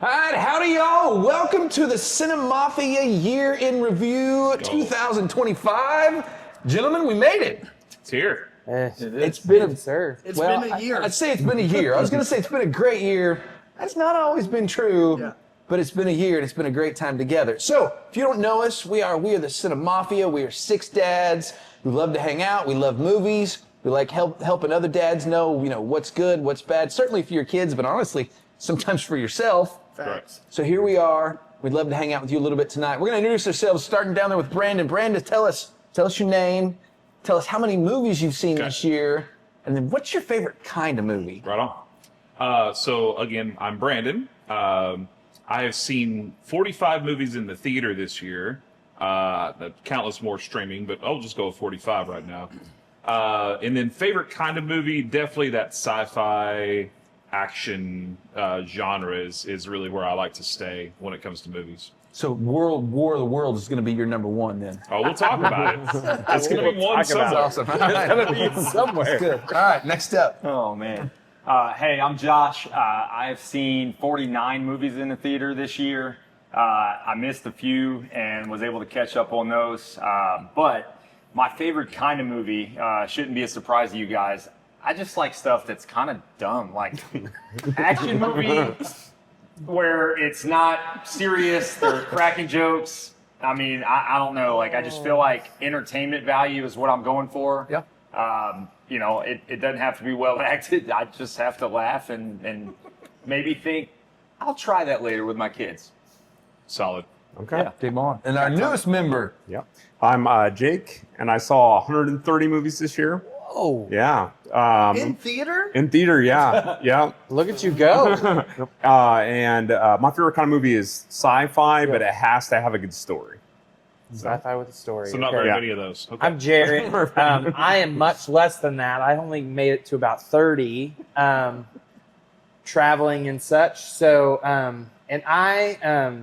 All right, howdy y'all. Welcome to the CineMafia Year in Review 2025. Gentlemen, we made it. It's here. It's been It's been a year. I'd say it's been a year. I was going to say it's been a great year. That's not always been true, but it's been a year and it's been a great time together. So, if you don't know us, we are the CineMafia. We are six dads. We love to hang out. We love movies. We like helping other dads know, what's good, what's bad. Certainly for your kids, but honestly, sometimes for yourself. Facts. So here we are. We'd love to hang out with you a little bit tonight. We're going to introduce ourselves, starting down there with Brandon. Brandon, tell us your name. Tell us how many movies you've seen this year, and then what's your favorite kind of movie? Right on. So again, I'm Brandon. I have seen 45 movies in the theater this year. Countless more streaming, but I'll just go with 45 right now. And then favorite kind of movie, definitely that sci-fi action genre is really where I like to stay when it comes to movies. So War of the Worlds is going to be your number one then. Oh, we'll talk about it. It's going to be one somewhere. Awesome. It's going to be somewhere. That's good. All right, next up. Oh, man. Hey, I'm Josh. I've seen 49 movies in the theater this year. I missed a few and was able to catch up on those. But my favorite kind of movie shouldn't be a surprise to you guys. I just like stuff that's kind of dumb, like action movie where it's not serious, they're cracking jokes. I mean, I don't know. Like, I just feel like entertainment value is what I'm going for. Yeah. It doesn't have to be well acted. I just have to laugh and maybe think, I'll try that later with my kids. Solid. Okay. Yeah. Game on. And our newest member. Yep. I'm Jake, and I saw 130 movies this year. Oh. Yeah. In theater? In theater, yeah. Yeah. Look at you go. And my favorite kind of movie is sci-fi, but it has to have a good story. Sci-fi with a story. So not very many of those. Okay. I'm Jared. I am much less than that. I only made it to about 30, traveling and such. So, and I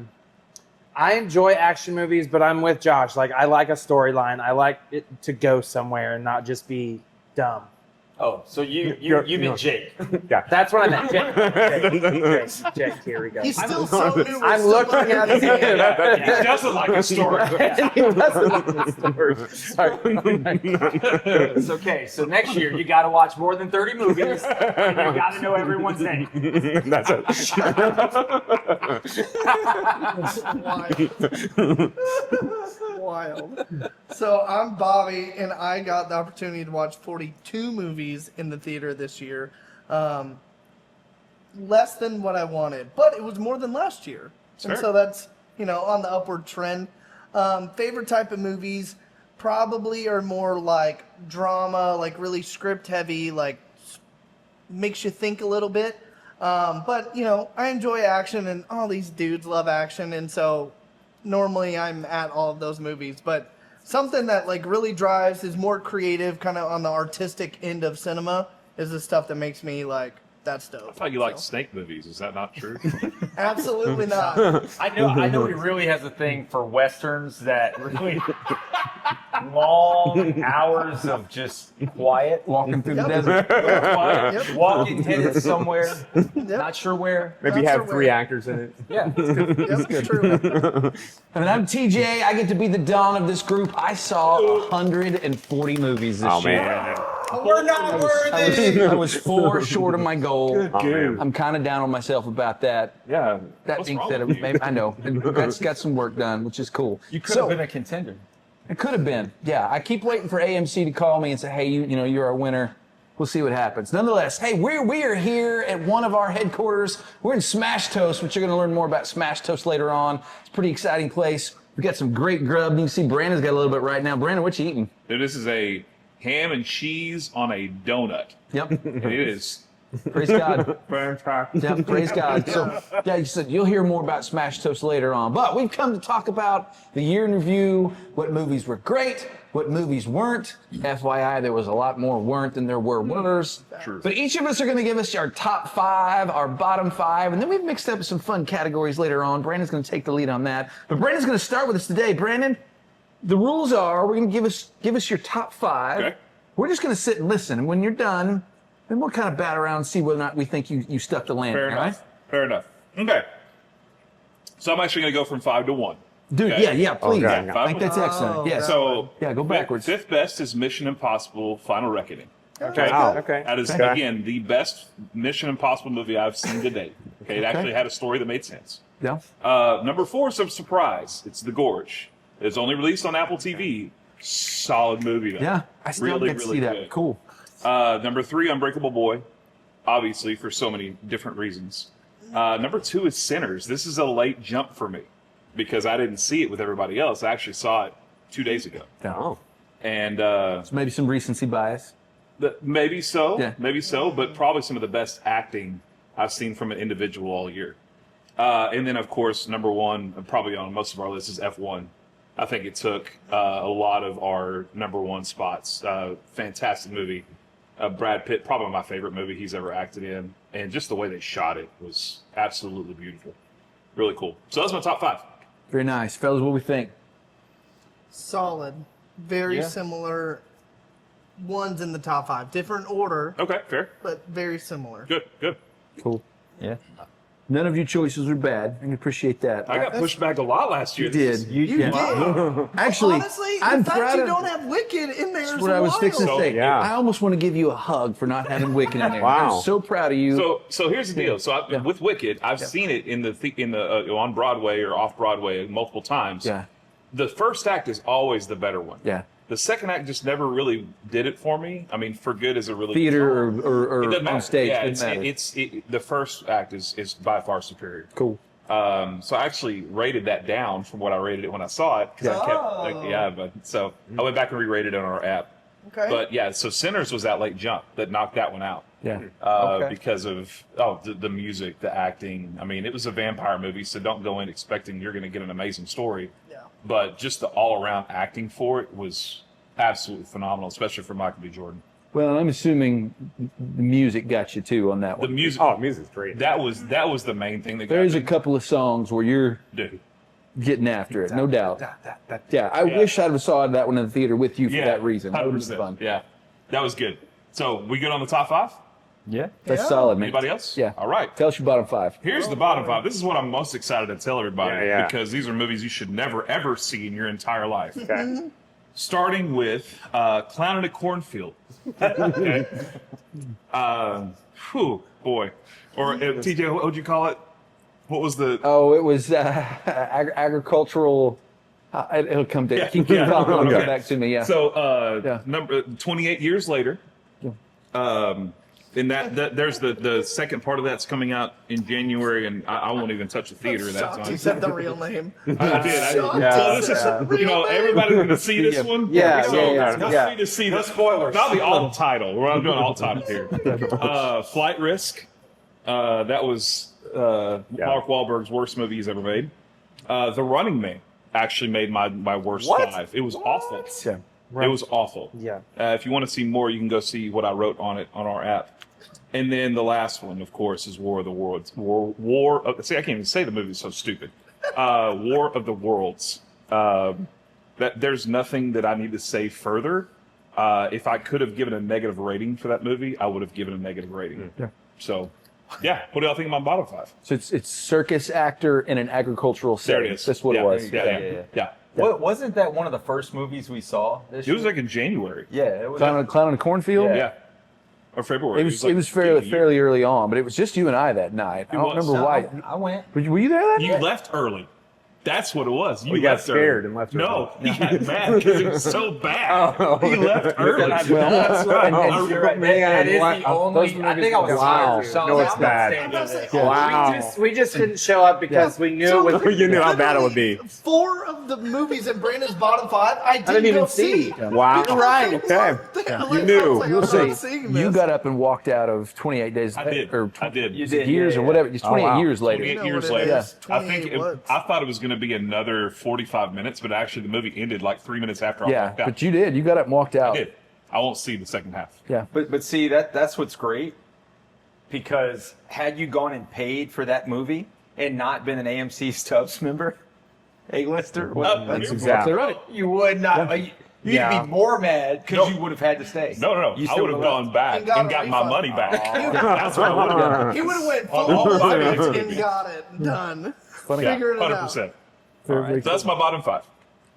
enjoy action movies, but I'm with Josh. Like, I like a storyline. I like it to go somewhere and not just be dumb. Oh, so you meant Jake. Yeah. That's what I meant. Jake, here we go. He's still so new. I'm looking at him. He doesn't like a story. He doesn't like the story. Sorry. It's okay. So next year, you got to watch more than 30 movies, and you got to know everyone's name. That's it. Wild. So I'm Bobby, and I got the opportunity to watch 42 movies in the theater this year. Less than what I wanted, but it was more than last year. Sure. And so that's, on the upward trend. Favorite type of movies probably are more like drama, like really script heavy, like makes you think a little bit. But, I enjoy action, and all these dudes love action, and so normally I'm at all of those movies. But something that like really drives is more creative, kind of on the artistic end of cinema, is the stuff that makes me like, that's dope. I thought you liked snake movies. Is that not true? Absolutely not. I know he really has a thing for westerns that really long hours of just quiet, Walking through Yep. the desert. quiet, Yep. walking headed somewhere, Yep. not sure where. Maybe That's have the 3 way. actors in it. Yeah, Yep, it's true. And I'm TJ. I get to be the dawn of this group. I saw 140 movies this year. Man. we're not worthy. I was 4 short of my goal. Good. I'm kind of down on myself about that. Yeah. That What's being wrong said, with you? maybe, I know. Got some work done, which is cool. You could have been a contender. It could have been. Yeah, I keep waiting for AMC to call me and say, hey, you're our winner. We'll see what happens. Nonetheless, hey, we are here at one of our headquarters. We're in Smash Toast, which you're going to learn more about Smash Toast later on. It's a pretty exciting place. We've got some great grub. You can see Brandon's got a little bit right now. Brandon, what you eating? Dude, this is a ham and cheese on a donut. Yep. And it is. Praise God. Fantastic. Yeah, praise God. So, yeah, you said you'll hear more about Smash Toast later on. But we've come to talk about the year in review, what movies were great, what movies weren't. FYI, there was a lot more weren't than there were wers. True. But each of us are going to give us our top 5, our bottom 5, and then we've mixed up some fun categories later on. Brandon's going to take the lead on that. But Brandon's going to start with us today. Brandon, the rules are we're going to give us your top 5. Okay. We're just going to sit and listen. And when you're done, then we'll kind of bat around and see whether or not we think you stuck the landing. Fair all right? enough. Fair enough. Okay. So I'm actually going to go from 5 to 1. Dude, Okay. yeah, please. Okay. I think that's excellent. Yeah. So Yeah, go backwards. Fifth best is Mission Impossible: Final Reckoning. Okay. Oh, okay. That is again the best Mission Impossible movie I've seen to date. Okay, it actually had a story that made sense. Yeah. Number 4 is a surprise. It's The Gorge. It's only released on Apple TV. Solid movie though. Yeah. I still get to see that. good. Cool. Number 3, Unbreakable Boy. Obviously, for so many different reasons. Number 2 is Sinners. This is a late jump for me because I didn't see it with everybody else. I actually saw it 2 days ago. Oh. And So maybe some recency bias. maybe so, Yeah. maybe so, but probably some of the best acting I've seen from an individual all year. And then, of course, number 1, probably on most of our lists, is F1. I think it took a lot of our number 1 spots. Fantastic movie. Brad Pitt, probably my favorite movie he's ever acted in. And just the way they shot it was absolutely beautiful. Really cool. So that's my top 5. Very nice. Fellas, what we think? Solid. Very similar ones in the top 5. Different order, Okay, fair. but very similar. Good, good. Cool. Yeah. None of your choices were bad. I can appreciate that. I got pushed back a lot last year. You did. You Yeah. did. Actually, Honestly, I'm the fact proud you of. don't have Wicked in there That's is what I was wild. fixing to say. Yeah. I almost want to give you a hug for not having Wicked in there. Wow. I'm so proud of you. So here's the deal. So with Wicked, I've seen it in the on Broadway or off Broadway multiple times. Yeah. The first act is always the better one. Yeah. The second act just never really did it for me. I mean, For Good is a really Theater good song. or It doesn't matter. on stage. Yeah, doesn't matter. the first act is by far superior. Cool. So I actually rated that down from what I rated it when I saw it. 'Cause I kept, but so I went back and re-rated it on our app. Okay. But yeah, so Sinners was that late jump that knocked that one out. Yeah. Because of the music, the acting. I mean, it was a vampire movie, so don't go in expecting you're going to get an amazing story. Yeah. But just the all-around acting for it was absolutely phenomenal, especially for Michael B. Jordan. Well, I'm assuming the music got you too on that The one. music, Oh, music's great. that was the main thing that got There's me. a couple of songs where you're Dude. getting after it, no doubt. Yeah, I wish I'd have saw that one in the theater with you for that reason. That would have been 100%. fun. Yeah, that was good. So we good on the top 5? Yeah. That's Yeah. solid, man. Anybody else? Yeah. All right. Tell us your bottom 5. Here's the bottom 5. This is what I'm most excited to tell everybody Yeah. because these are movies you should never ever see in your entire life. Okay. Starting with Clown in a Cornfield. Okay. Whew, boy. Or TJ, what would you call it? What was the? Oh, it was agricultural. It'll come to Yeah, keep yeah, talking. It'll okay. come back to me. Yeah. So Yeah. number 28 years later. And that there's the second part of that's coming out in January, and I won't even touch the theater that Shocked time. you said the real name. I did. Shocked So you this said is, the real name. everybody's going to see this one. Yeah, So yeah. y'all need to see the spoilers. Not the alt title. We're not doing alt title here. Flight Risk. That was Mark Wahlberg's worst movie he's ever made. The Running Man actually made my worst 5. It was awful. Yeah. It was awful. Yeah. If you want to see more, you can go see what I wrote on it on our app. And then the last one, of course, is War of the Worlds. See, I can't even say the movie; it's so stupid. War of the Worlds. That there's nothing that I need to say further. If I could have given a negative rating for that movie, I would have given a negative rating. Yeah. So, yeah. What do y'all think of my bottom 5? So it's circus actor in an agricultural There setting. it is. That's what Yeah, it was. Yeah. What, wasn't that one of the first movies we saw this It was year? like in January. Yeah, it was. Clown in a cornfield. Yeah. Or February. It was like fairly early on, but it was just you and I that night. I don't was. remember why. I went. Were you there that You night? left early. That's what it was. You We got left scared early. and left No, he got mad because it was so bad. Oh, He left early. Well, That's right. and- You're right. Man, that is what- the only. I think I was Wow. tired. No, it's bad. We just didn't show up because we knew it was. You knew how bad it would be. 4 of the movies in Brandon's bottom 5, I didn't even go see. Wow. You're right. Okay. You knew. I'm You'll not say seeing you this. got up and walked out of 28 days I did. or I did. You did. years Yeah, or yeah. whatever. It's 28 wow. years later. 28 know years what it later. is. I think 28 what? I thought it was going to be another 45 minutes, but actually the movie ended like 3 minutes after I Yeah, walked out. but you did. You got up and walked out. I did. I won't see the second half. Yeah. But see that's what's great because had you gone and paid for that movie and not been an AMC Stubbs member, A-lister, That's you're exactly right. you would not. You'd be more mad because you would have had to stay. No. You I still would have would've gone back And got and a got my refund. money back. That's what I would have done. He would have went full all the bucket money. and got it done. Yeah, Figured it out. 100%. All right, so that's my bottom 5.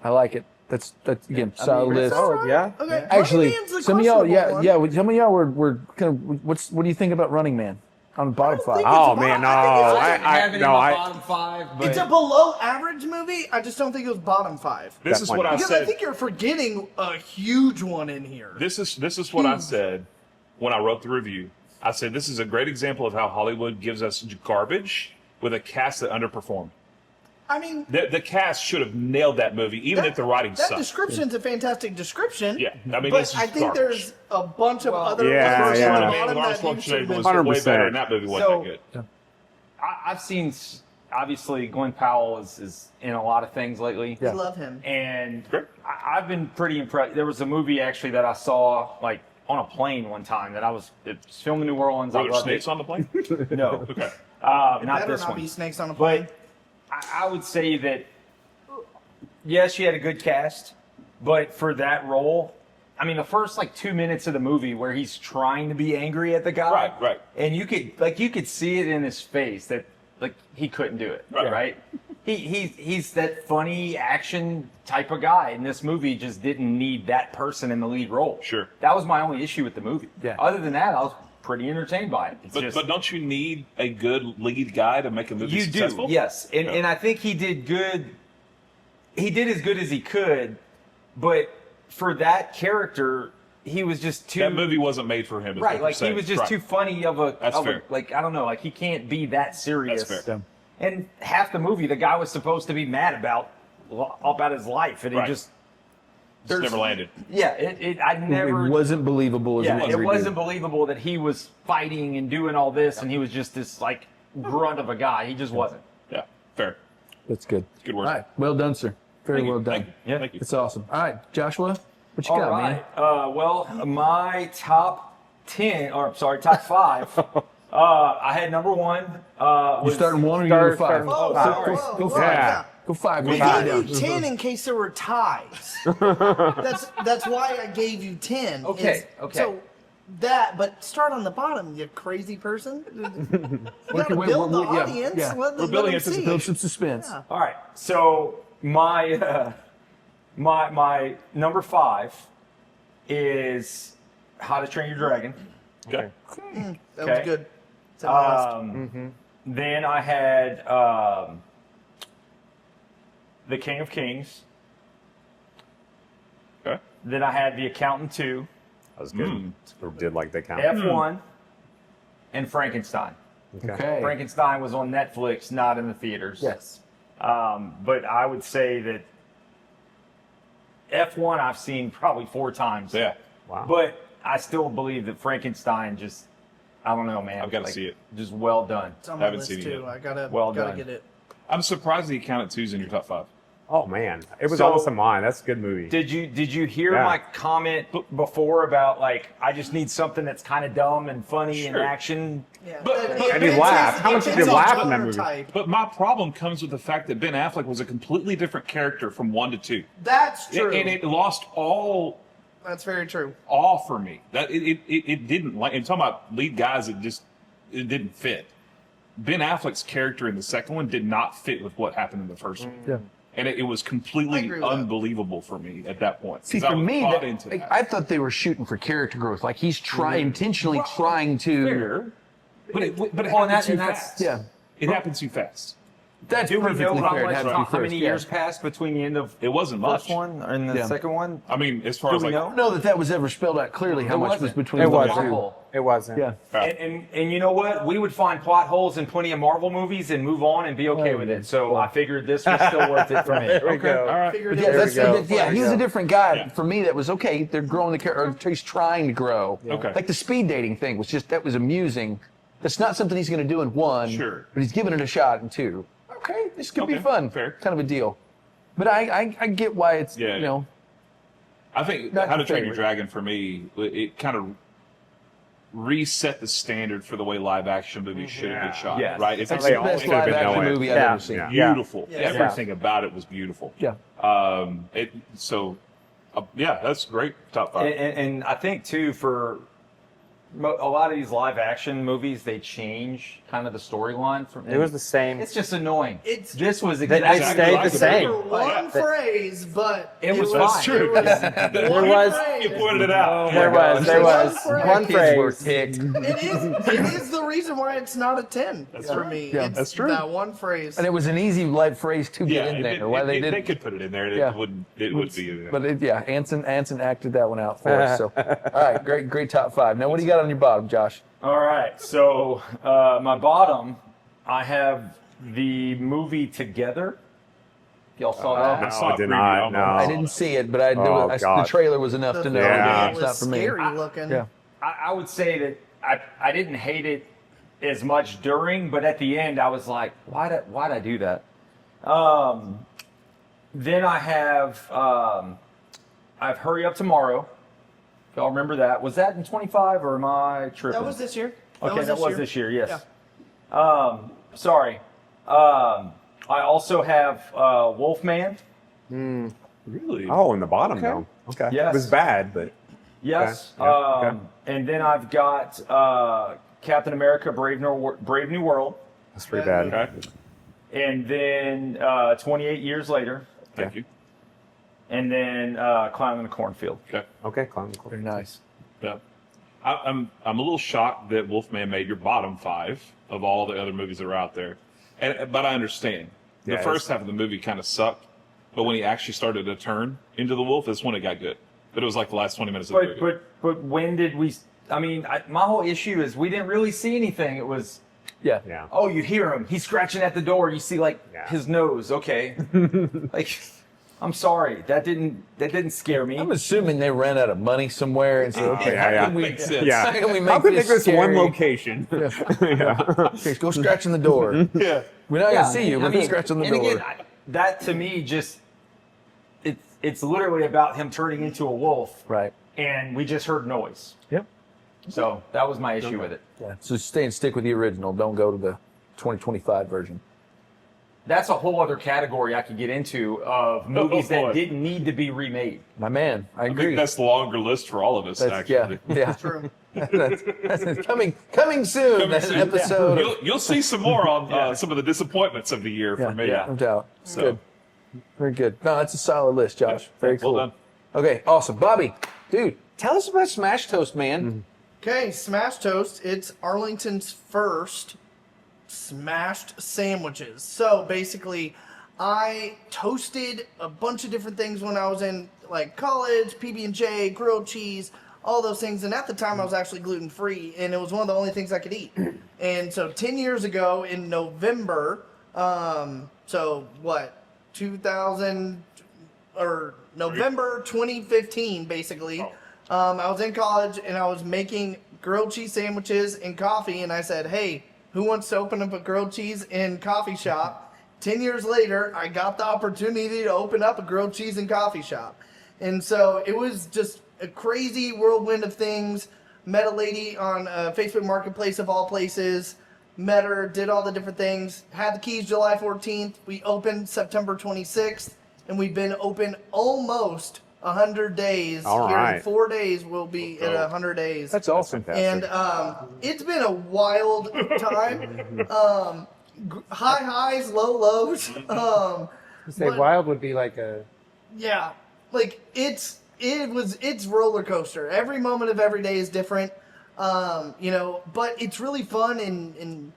I like it. That's again solid list. Solid, yeah. Okay, Actually, Running Man's the some of y'all, questionable one. some of y'all were kind of. What do you think about Running Man on the bottom I don't 5? think it's Oh a man, no, bottom- I think it's bottom 5, but It's a below average movie. I just don't think it was bottom 5. This is what I Because I said. think you're forgetting a huge one in here. This is what I said when I wrote the review. I said this is a great example of how Hollywood gives us garbage with a cast that underperformed. I mean, The cast should have nailed that movie, even if the writing that sucked. description's a fantastic description. Yeah, I mean, but this is I think garbage. there's a bunch of other yeah, ones yeah. on the I mean, bottom Lawrence that you should have Schwarzenegger been. was 100%. way better, and that movie wasn't So- that good. I've seen, obviously, Glenn Powell is in a lot of things lately. We love him. And Great. I've been pretty impressed. There was a movie actually that I saw like on a plane one time that it was filmed in New Orleans. Were I there loved snakes it. on the plane? No, Okay. not Better this not one. be snakes on a plane. But I would say that yes, she had a good cast, but for that role, I mean, the first like 2 minutes of the movie where he's trying to be angry at the guy, Right. and you could see it in his face that like he couldn't do it, Right. right? He's that funny action type of guy, and this movie just didn't need that person in the lead role. Sure. That was my only issue with the movie. Yeah. Other than that, I was pretty entertained by it. It's But don't you need a good lead guy to make a movie you successful? do, yes, and Yeah. and I think he did good. He did as good as he could, but for that character, he was just too. That movie wasn't made for him. is what right, you're like he saying. was just Right. too funny of a. That's of a- fair. like I don't know, like he can't be that serious. That's fair. And half the movie, the guy was supposed to be mad about his life, and Right. he just. Just never landed. Yeah, I never. It wasn't believable as Yeah, it was. it wasn't believable that he was fighting and doing all this, and he was just this like grunt of a guy. He just wasn't. Yeah, fair. That's good. Good work. All right, well done, sir. Very Thank you. well done. Thank you. Yeah. Thank you. It's awesome. All right, Joshua, what you All got, man? right. Well, my top 10, or sorry, top 5. I had number 1. You Was starting 1 or you go 5? starting Oh, five. sorry. Go 5. Yeah. Go 5. We Go 5. gave you 10 in case there were ties. That's why I gave you 10. Okay, okay. So that, but start on the bottom, you crazy person. You gotta wait, build the yeah, audience. yeah. Let We're them building see. Build some suspense. Yeah. All right. So my my number 5 is How to Train Your Dragon. Okay. That was Okay. good. It's on my list. Then I had The King of Kings. Okay. Then I had The Accountant 2, That was good. Did like the count. F1, and Frankenstein. Okay. Frankenstein was on Netflix, not in the theaters. Yes. But I would say that F1 I've seen probably 4 times. Yeah. Wow. But I still believe that Frankenstein just, I don't know, man. I've gotta see it. Just well done. It's on my haven't list seen it too. yet. I gotta Well gotta done. get it. I'm surprised the Accountant 2's in your top 5. Oh man, it was So- almost a mine. That's a good movie. Did you hear Yeah. my comment before about like I just need something that's kind of dumb and funny and Sure. action? Yeah, But- And you laughed. How much did you laugh in that movie? But my problem comes with the fact that Ben Affleck was a completely different character from 1 to 2. That's true. And it lost all That's very true. awe for me. That it didn't like. I'm talking about lead guys. It didn't fit. Ben Affleck's character in the second one did not fit with what happened in the first one. Yeah. And it was I completely agree with that. unbelievable for me at that point. See, 'Cause I for was me, bought into that. I thought they were shooting for character growth. Like he's intentionally trying to. Fair. But it Well, and happened that- too and that's- fast. Yeah. It happened too fast. That's Do we perfectly know fair. It had to be how first, many yeah. years passed between the end of It wasn't the much. first one and the Yeah. second one? I mean, as far Do as we like, know? I don't know that was ever spelled out clearly how It much was wasn't. between It the wasn't. two. It wasn't. Yeah. And you know what? We would find plot holes in plenty of Marvel movies and move on and be okay with it. So I figured this was still worth it for me. There we go. all right. Figured But it yeah, was that's, good. yeah, he was a different guy. Yeah. For me, that was okay. They're growing the character. Or he's trying to grow. Okay. Like the speed dating thing was that was amusing. That's not something he's going to do in 1. Sure. But he's giving it a shot in 2. Okay, this could be Okay, fun. fair. Kind of a deal. But I get why it's Yeah, you know. I think Not How to your Train Your favorite. Dragon for me, it kind of reset the standard for the way live action movies should have been shot. Yes. Right? It's That's they the all best should have live been action knowing. movie I've Yeah. ever seen. Yeah. beautiful. Yeah. Everything about it was beautiful. Yeah. So Yeah, that's great. Top 5. And I think too, for a lot of these live action movies, they change kind of the storyline. It was the same. It's just annoying. It's This was They exactly stayed the same. for one phrase, but It was That's fine. true. There was. You pointed it out. There was one phrase. It is the reason why it's not a 10 for me. Yeah, it's that's true. that one phrase. And it was an easy light phrase to get in there. Why they They didn't? could put it in there. And Yeah. it would be in there. But Anson acted that one out for us. So, all right, great top 5. Now, what do you got on your bottom, Josh? All right, so my bottom, I have the movie Together. Y'all saw that? I saw I did a not. preview. No. I didn't see it, but Oh, the God. trailer was enough to know Yeah. it's It not was for me. scary looking. Yeah. I would say that I didn't hate it as much during, but at the end I was like, why'd I do that? Then I have Hurry Up Tomorrow. If y'all remember that. Was that in 25 or am I tripping? That was this year. Okay, that was this year, yes. Sorry. I also have Wolfman. Really? Oh, in the bottom though. Okay. Yes. It was bad, but Yes. Okay, yeah, okay. And then I've got Captain America: Brave New World. that's pretty bad. Okay. And then 28 Years Later. Thank you. And then Clown in the Cornfield. Okay. Okay, Clown. Very nice. Yeah. I'm a little shocked that Wolfman made your bottom 5 of all the other movies that are out there, but I understand. The Yeah, first half of the movie kind of sucked, but when he actually started to turn into the wolf, that's when it got good. But it was like the last 20 minutes of the movie. But when did we? I mean, my whole issue is we didn't really see anything. It was, Yeah. Yeah. oh, you hear him. He's scratching at the door. You see like Yeah. his nose. Okay. Like, I'm sorry. That didn't scare me. I'm assuming they ran out of money somewhere and said, okay, yeah, yeah. how can we, Makes sense. Yeah. how can we How make could this make this one scary? location? Yeah. Okay, go scratch on the door. Yeah. We're not going to see you. I We're going mean, to scratch on the and door. again, that to me just it's literally about him turning into a wolf, Right. and we just heard noise. Yep. So that was my issue with it. Yeah. So stick with the original. Don't go to the 2025 version. That's a whole other category I could get into of movies boy. that didn't need to be remade. My man, I I agree. think that's the longer list for all of us, actually. Yeah. True. That's coming soon. That's an episode. You'll see some more on some of the disappointments of the year Yeah, for me. no doubt. So- Good. Very good. No, that's a solid list, Josh. Very well cool. done. Okay, awesome. Bobby, dude, tell us about Smash Toast, man. Okay, Smash Toast. It's Arlington's first smashed sandwiches. So basically, I toasted a bunch of different things when I was in like college, PB&J, grilled cheese, all those things. And at the time, I was actually gluten free, and it was one of the only things I could eat. And so 10 years ago in November, so what, 2000 or November 2015, basically. I was in college and I was making grilled cheese sandwiches and coffee, and I said, hey, who wants to open up a grilled cheese and coffee shop? 10 years later, I got the opportunity to open up a grilled cheese and coffee shop. And so it was just a crazy whirlwind of things. Met a lady on Facebook Marketplace of all places. Met her, did all the different things. Had the keys July 14th. We opened September 26th. And we've been open almost 100 days. All Here right. in 4 days, we'll be at 100 days. That's awesome. And it's been a wild time. High highs, low lows. Say But- wild would be like a. Yeah, like it's roller coaster. Every moment of every day is different. But it's really fun and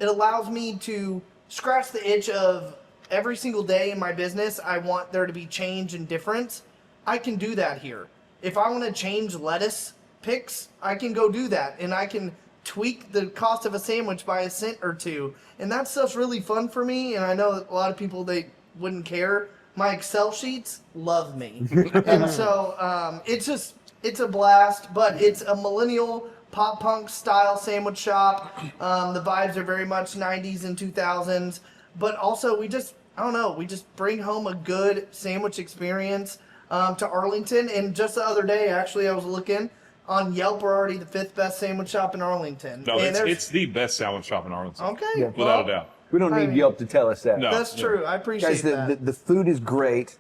it allows me to scratch the itch of every single day in my business. I want there to be change and difference. I can do that here. If I want to change lettuce picks, I can go do that, and I can tweak the cost of a sandwich by a cent or two. And that stuff's really fun for me, and I know that a lot of people, they wouldn't care. My Excel sheets love me. And so it's a blast, but it's a millennial pop punk style sandwich shop. The vibes are very much 90s and 2000s, but also we just bring home a good sandwich experience to Arlington. And just the other day, actually, I was looking on Yelp, we're already the 5th best sandwich shop in Arlington. No, And it's the best sandwich shop in Arlington. okay. Yeah. Without a doubt. We don't I need mean, Yelp to tell us that. No. That's true. I appreciate Guys, that. the food is great.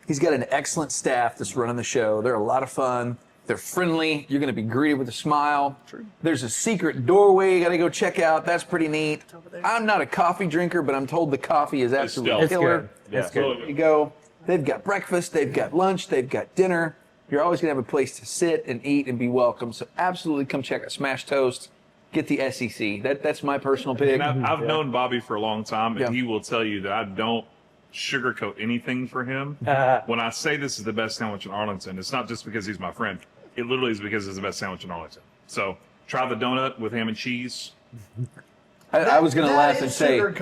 He's got an excellent staff that's running the show. They're a lot of fun. They're friendly. You're going to be greeted with a smile. True. There's a secret doorway you got to go check out. That's pretty neat. I'm not a coffee drinker, but I'm told the coffee is absolutely killer. It's good. There you go. They've got breakfast. They've got lunch. They've got dinner. You're always going to have a place to sit and eat and be welcome. So absolutely come check out Smash Toast. Get the SEC. That's my personal pick. And I've known Bobby for a long time, and he will tell you that I don't sugarcoat anything for him. When I say this is the best sandwich in Arlington, it's not just because he's my friend. It literally is because it's the best sandwich in Arlington. So try the donut with ham and cheese. I was going to laugh and say, Lots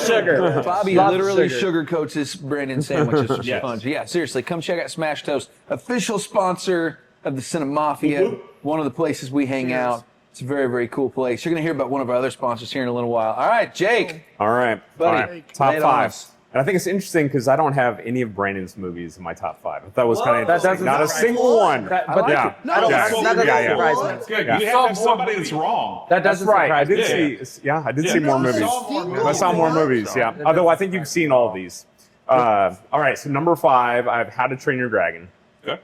of sugar. Bobby Lots of literally sugar. sugarcoats his Brandon sandwiches for some fun. Yeah, seriously, come check out Smash Toast, official sponsor of the CineMafia, one of the places we hang out. It's a very, very cool place. You're going to hear about one of our other sponsors here in a little while. All right, Jake. All right. Buddy, Top lay it on 5. us. And I think it's interesting because I don't have any of Brandon's movies in my top 5. I thought it was kind of That interesting. doesn't Not a surprise single one. But yeah. No, that doesn't surprise me. That's good. Yeah. You have to have somebody that's wrong. That That's doesn't right. I surprise me. did see. Yeah, I did see more You movies. saw more movies. I saw more movies. Yeah. Although I think you've seen all of these. All right. So number 5, I have How to Train Your Dragon. Okay.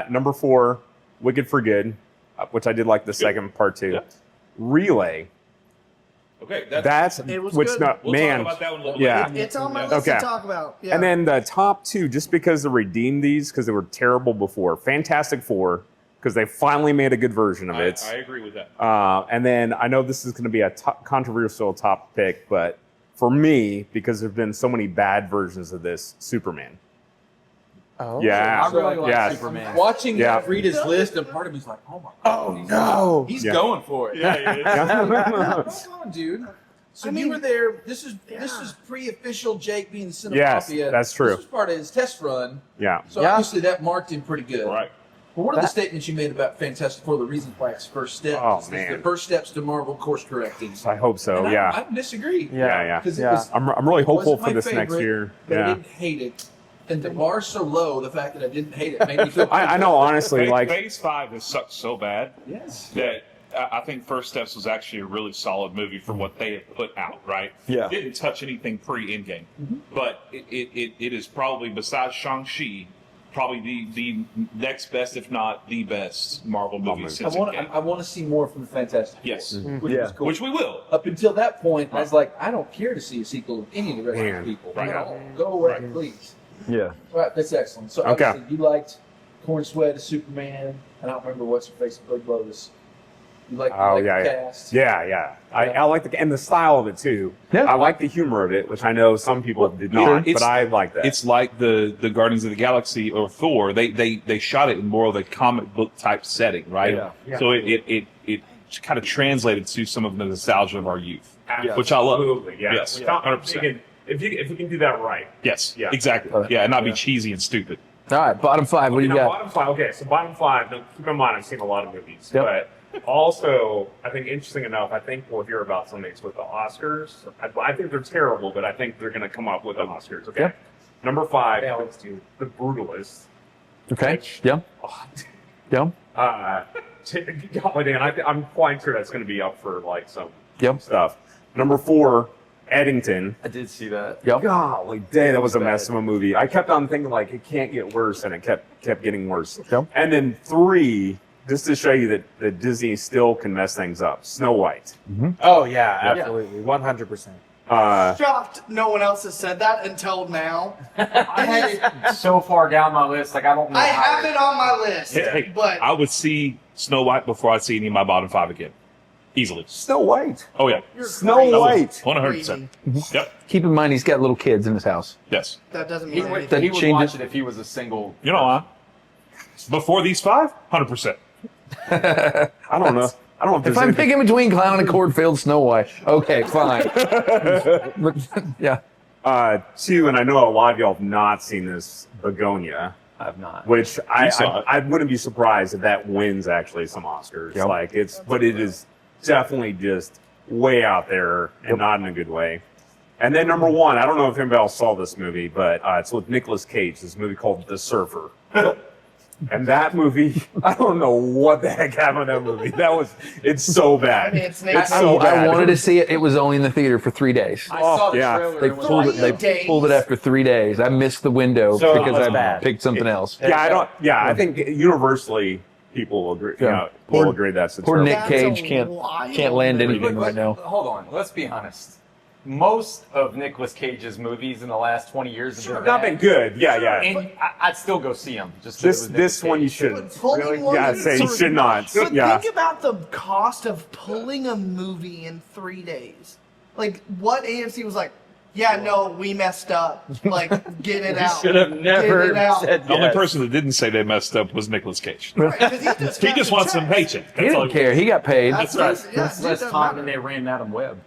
Number 4, Wicked for Good, which I did like the second part too. Yeah. Relay. Okay. That's It was which good. not We'll man. talk about that one a little Yeah. later. It's on my list Okay. to talk about. Yeah. And then the top 2, just because they redeemed these because they were terrible before. Fantastic Four, because they finally made a good version of it. I agree with that. And then I know this is going to be a controversial top pick, but for me, because there's been so many bad versions of this, Superman. Oh. Yeah. I really like yeah. Superman. Watching Yeah. read his list, and part of me's like, oh my god, No. he's Yeah. going for it. Yeah. Come on, dude. So I you mean, were there. This is pre-official Jake being the CineMafia. Yes, that's true. This was part of his test run. Yeah. So Yeah. obviously that marked him pretty good. Right. But one of the statements you made about Fantastic Four, the reason why it's first step, Oh, is man. the first steps to Marvel course correcting. I hope so. And Yeah. I disagree. Yeah. Because Yeah. it was, I'm really hopeful wasn't for my this next favorite, year. but I Yeah. didn't hate it. And the bar's so low, the fact that I didn't hate it made me feel I know, honestly, like, Phase 5 has sucked so bad Yes. that I think First Steps was actually a really solid movie for what they had put out, right? Yeah. It didn't touch anything pre-Endgame. But it is probably, besides Shang-Chi, probably the next best, if not the best, Marvel movie since Endgame. I want to see more from the Fantastic Four. Yes. Which was cool. Which we will. Up until that point, I was like, I don't care to see a sequel of any of the rest of Man. the people. Right. At all. Go away, Right. please. yeah. Right, that's excellent. So Okay. obviously you liked Corn Sweat as Superman. I don't remember what's her face, Big Lotus. You like, Oh, the yeah. cast. Yeah. I like and the style of it too. Yeah. I like the humor of it, which I know some people did not, It's- but I like that. It's like the Guardians of the Galaxy or Thor. They shot it in more of a comic book type setting, right? Yeah. So it kind of translated to some of the nostalgia of our youth, which I love. Absolutely, yeah. Yes, Yeah. 100%. If we can do that right. Yes, Yeah. exactly. Yeah, and not be cheesy and stupid. All right, bottom 5. What do you Now, got? bottom 5. Okay, so bottom 5. Now, keep in mind, I've seen a lot of movies, Yep. but also, I think interesting enough, I think we'll hear about some things with the Oscars. I think they're terrible, but I think they're going to come up with the Oscars. Okay. Yep. Number 5, let's do The Brutalist. Okay. Yeah. Oh, Yeah. golly, Dan, I'm quite sure that's going to be up for like some Yep. stuff. Number 4, Eddington. I did see that. Yep. Golly, dang, that was a mess of a movie. I kept on thinking like it can't get worse, and it kept getting worse. Yep. And then 3, just to show you that Disney still can mess things up. Snow White. Oh yeah, absolutely, 100%. Shocked no one else has said that until now. I had it so far down my list, like I don't know. I how have it on my list, Hey, but I would see Snow White before I'd see any of my bottom 5 again, easily. Snow White. Oh yeah, you're Snow crazy. White. 100%. Yep. Keep in mind he's got little kids in his house. Yes. That doesn't He mean would, anything. he would change watch it. it if he was a single. You know why? Before these 5, 100%. I don't know. I don't know if If there's I'm anything. picking between Clown and Cornfield, Snow White. Okay, fine. But, yeah. 2, and I know a lot of y'all have not seen this, Begonia. I have not. Which saw I it. wouldn't be surprised if that wins actually some Oscars. Yep. Like but it is definitely just way out there and not in a good way. And then number 1, I don't know if anybody else saw this movie, but it's with Nicolas Cage. This movie called The Surfer. And that movie, I don't know what the heck happened in that movie. It's so bad. I mean, it's It's I, so I bad. wanted to see it. It was only in the theater for 3 days. I saw the yeah. trailer. They and was pulled it. like, They days? pulled it after 3 days. I missed the window So because it's I bad. picked something else. I think universally people will agree. Yeah. Will agree that's the Poor term. Nick That's Cage a can't wild land movie. anything right now. Hold on, let's be honest. Most of Nicolas Cage's movies in the last 20 years have Not been good. Yeah. And I'd still go see them. Just 'cause it was This Nicolas one you Cage. shouldn't. But pulling Really? one Yeah, in say you three- should not. But Yeah. think about the cost of pulling a movie in 3 days. Like, what AMC was like, yeah, no, we messed up. Like, get it out. Should have never Get it out. said The only yes. person that didn't say they messed up was Nicolas Cage. Right, 'cause He just wants some paycheck. He That's all didn't care. He got paid. That's right. right. Yeah, That's it less doesn't time than matter. they ran Adam Webb.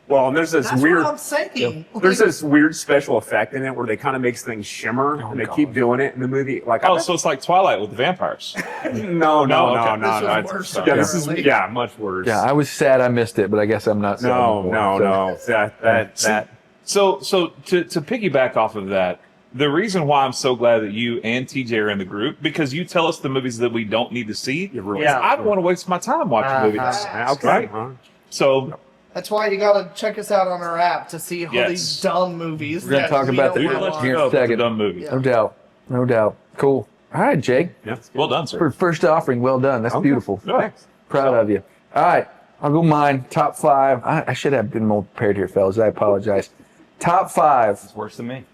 Well, and there's this That's weird. what I'm saying. There's Like, this weird special effect in it where they kind of makes things shimmer, and they keep doing it in the movie. Like, Oh, so it's like Twilight with the vampires. no, okay. This was it's- worse, Yeah, this is apparently. much worse. Yeah, I was sad I missed it, but I guess I'm not sad anymore. no. That. So to piggyback off of that, the reason why I'm so glad that you and TJ are in the group, because you tell us the movies that we don't need to see. Yeah. I don't want to waste my time watching movies. Okay. Right? So That's why you gotta check us out on our app to see all Yes. these dumb movies. We're gonna that talk we about don't the- wanna we'll let watch. you Here in know a if it's a second. dumb movie. Yeah. No doubt. Cool. All right, Jake. Yeah. Well done, sir. For first offering, well done. That's beautiful. Yeah. Proud of you. All right, I'll go mine. Top 5. I should have been more prepared here, fellas. I apologize. Top 5. It's worse than me.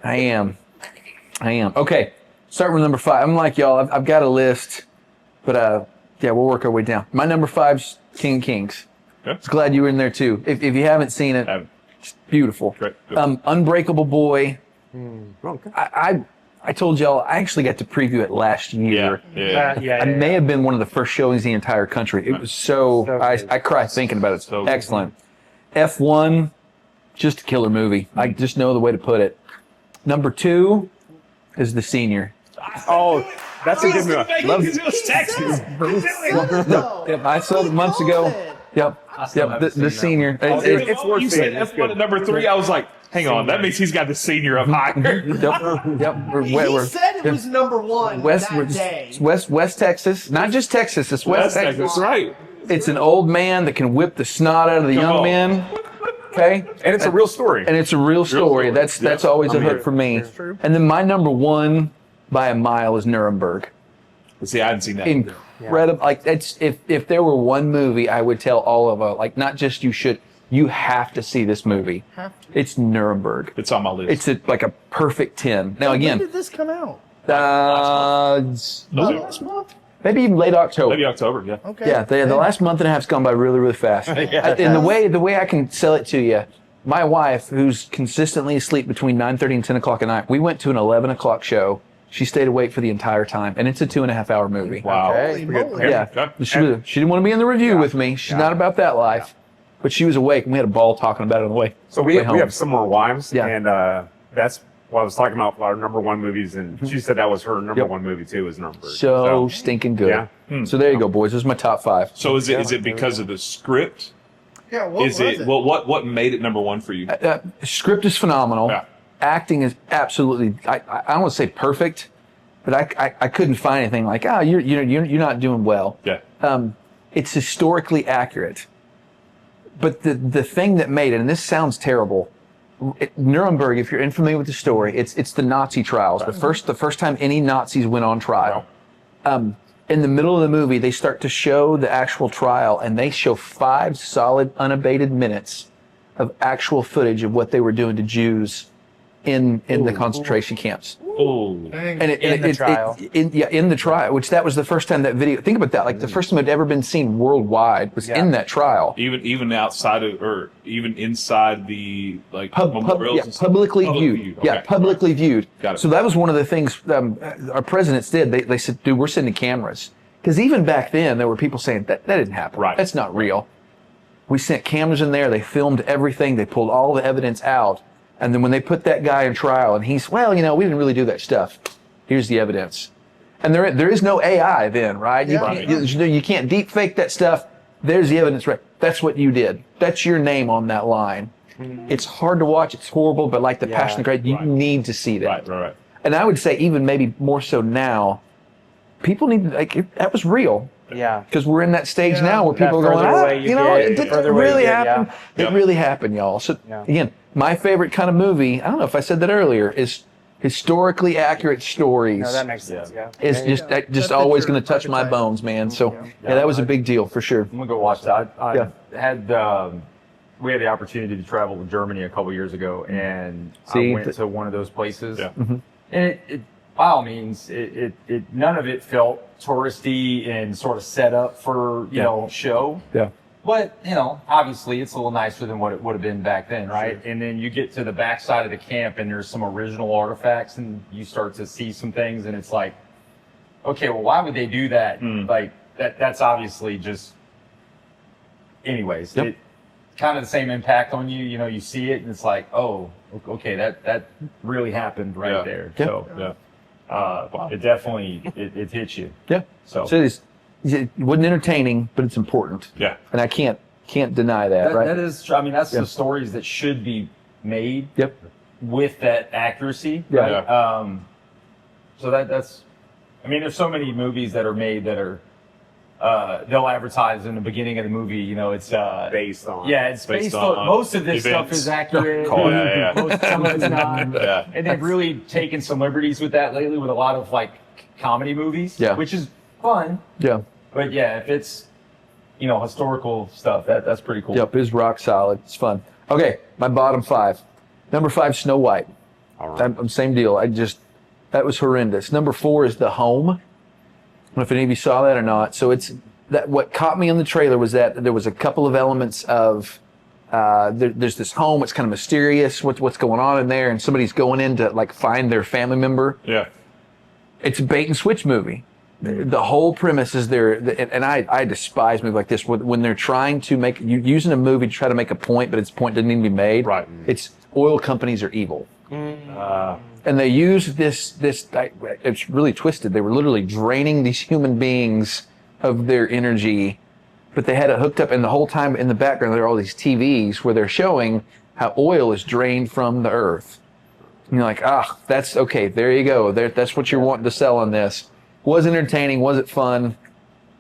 I am. Okay, start with number 5. I'm like y'all. I've got a list, but yeah, we'll work our way down. My number 5's King of Kings. Okay. I was glad you were in there too. If you haven't seen it, it's beautiful. Great. Unbreakable Boy. Okay. I told y'all I actually got to preview it last year. Yeah. I may have been one of the first showings in the entire country. It was so good. I cried thinking about it. So good. Excellent. F1, just a killer movie. I just know the way to put it. Number 2 is The Senior. Oh, that's a good movie. It was Texas. Yep, I saw it months ago. Yep. still Yep. haven't The seen Senior. It's worth You seeing. said It's F1 good. at number 3. I was like, hang on, that means he's got the senior up higher. Yep. He said it was number 1 that day. West Texas. Not just Texas. It's West Texas. That's right. It's an old man that can whip the snot out of the young on. men. Okay. And it's a real story. And it's a real story. story. That's always a hook for me. And then my number 1 by a mile is Nuremberg. See, I hadn't seen that. Incredible. Like that's if there were one movie I would tell all of like not just you have to see this movie. It's Nuremberg. It's on my list. It's like a perfect 10. Now When again, did this come out? last month? Maybe even late October. Maybe October, yeah. Okay. Yeah, the last month and a half's gone by really, really fast. And the way I can sell it to you, my wife, who's consistently asleep between 9:30 and 10 o'clock at night, we went to an 11 o'clock show. She stayed awake for the entire time, and it's a 2.5 hour movie. Wow. Holy moly. Yeah, Okay. she didn't want to be in the review with me. She's not about that life, but she was awake, and we had a ball talking about it on the way. So we home. have similar wives, Yeah. and that's what I was talking about our number 1 movies, and she said that was her number 1 movie too, was Nuremberg. So stinking good. Yeah. So there you go, boys. This is my top 5. So is it because of the script? Yeah, what Is was it what made it number 1 for you? Script is phenomenal. Yeah. Acting is absolutely. I don't want to say perfect, but I couldn't find anything like you're not doing well. Yeah. It's historically accurate. But the thing that made it, and this sounds terrible, Nuremberg, if you're unfamiliar with the story, it's the Nazi trials. The first time any Nazis went on trial. In the middle of the movie, they start to show the actual trial, and they show 5 solid, unabated minutes of actual footage of what they were doing to Jews in the concentration camps. Oh. And In the trial. in the trial, which that was the first time that video. Think about that. Like the first time it had ever been seen worldwide was in that trial. Even outside of, or even inside the memorials and stuff? Publicly viewed. Okay. Yeah, publicly viewed. Got it. So that was one of the things our presidents did. They said, dude, we're sending cameras. Because even back then, there were people saying that didn't happen. Right. That's not real. We sent cameras in there. They filmed everything. They pulled all the evidence out. And then when they put that guy in trial and he's, we didn't really do that stuff. Here's the evidence. And there is no AI then, right? You can't deep fake that stuff. There's the evidence, right? That's what you did. That's your name on that line. It's hard to watch. It's horrible, but like the Passion of the Christ, you need to see that. Right. And I would say even maybe more so now, people need that was real. Yeah. Because we're in that stage Yeah. now where That people are going, further away you it get, didn't further away really you get, happen. yeah. It really happened, y'all. So Yeah. again, my favorite kind of movie, I don't know if I said that earlier, is historically accurate stories. No, that makes sense. Yeah. It's There you just go. that just That fits always your going to touch my archetype. bones, man. So yeah, that was a big deal for sure. I'm gonna go watch that. I Yeah. had we had the opportunity to travel to Germany a couple years ago, and See, I went to one of those places. Yeah. And it by all means, it none of it felt touristy and sort of set up for you know show. Yeah. But obviously, it's a little nicer than what it would have been back then, right? And then you get to the backside of the camp, and there's some original artifacts, and you start to see some things, and it's like, okay, well, why would they do that? Like that's obviously just. Anyways, Yep. it kind of the same impact on you. You know, you see it, and it's like, oh, okay, that really happened right Yeah. there. Yeah. So, it definitely it hits you. Yeah. So it wasn't entertaining, but it's important. Yeah. And I can't deny that, right? that is, I mean, that's Yeah. the stories that should be made Yep. with that accuracy. Yeah. Right? So that's, I mean, there's so many movies that are made that are, they'll advertise in the beginning of the movie, it's Based on. Yeah, it's Based based on, on most of this stuff events. is accurate. Yeah. Some of it's not. Yeah. And they've really taken some liberties with that lately with a lot of like comedy movies, Yeah. which is fun. Yeah. But yeah, if it's historical stuff, that's pretty cool. Yep, it's rock solid. It's fun. Okay, my bottom 5. Number 5, Snow White. All right. Same deal. That was horrendous. Number 4 is The Home. I don't know if any of you saw that or not. So it's that. What caught me in the trailer was that there was a couple of elements of there's this home. It's kind of mysterious. What's going on in there? And somebody's going in to like find their family member. Yeah. It's a bait and switch movie. The whole premise is there, and I despise movies like this when they're trying to make using a movie to try to make a point, but its point doesn't need to be made. Right. It's oil companies are evil. And they use this. It's really twisted. They were literally draining these human beings of their energy, but they had it hooked up, and the whole time in the background there are all these TVs where they're showing how oil is drained from the earth. And you're like, that's okay. There you go. That's what you're wanting to sell on this. Was entertaining? Was it fun?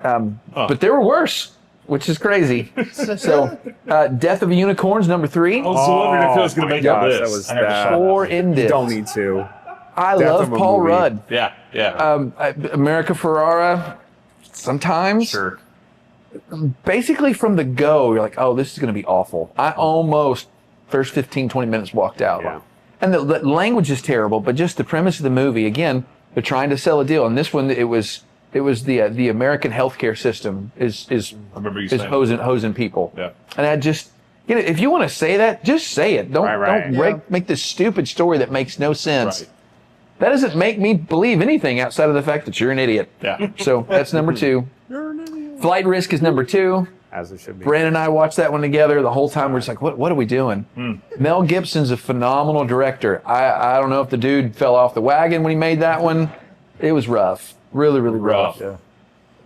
But there were worse, which is crazy. So, Death of a Unicorn's number 3. I was wondering if it was going to make gosh, it that this. was I never bad. saw that. Horrendous. Don't need to. I Death love of a Paul movie. Rudd. Yeah. America Ferrera, sometimes. Sure. Basically from the go, you're like, oh, this is going to be awful. I almost, first 15, 20 minutes walked out. Yeah. And the language is terrible, but just the premise of the movie, again, they're trying to sell a deal. And this one, it was the American healthcare system is I remember you saying hosing people. Yeah. And I just, if you want to say that, just say it. Don't Right. don't make this stupid story that makes no sense. Right. That doesn't make me believe anything outside of the fact that you're an idiot. Yeah. So that's number 2. Flight Risk is number 2. As it should be. Brandon and I watched that one together. The whole time we're just like, what are we doing? Mel Gibson's a phenomenal director. I don't know if the dude fell off the wagon when he made that one. It was rough. Really, really rough. Yeah.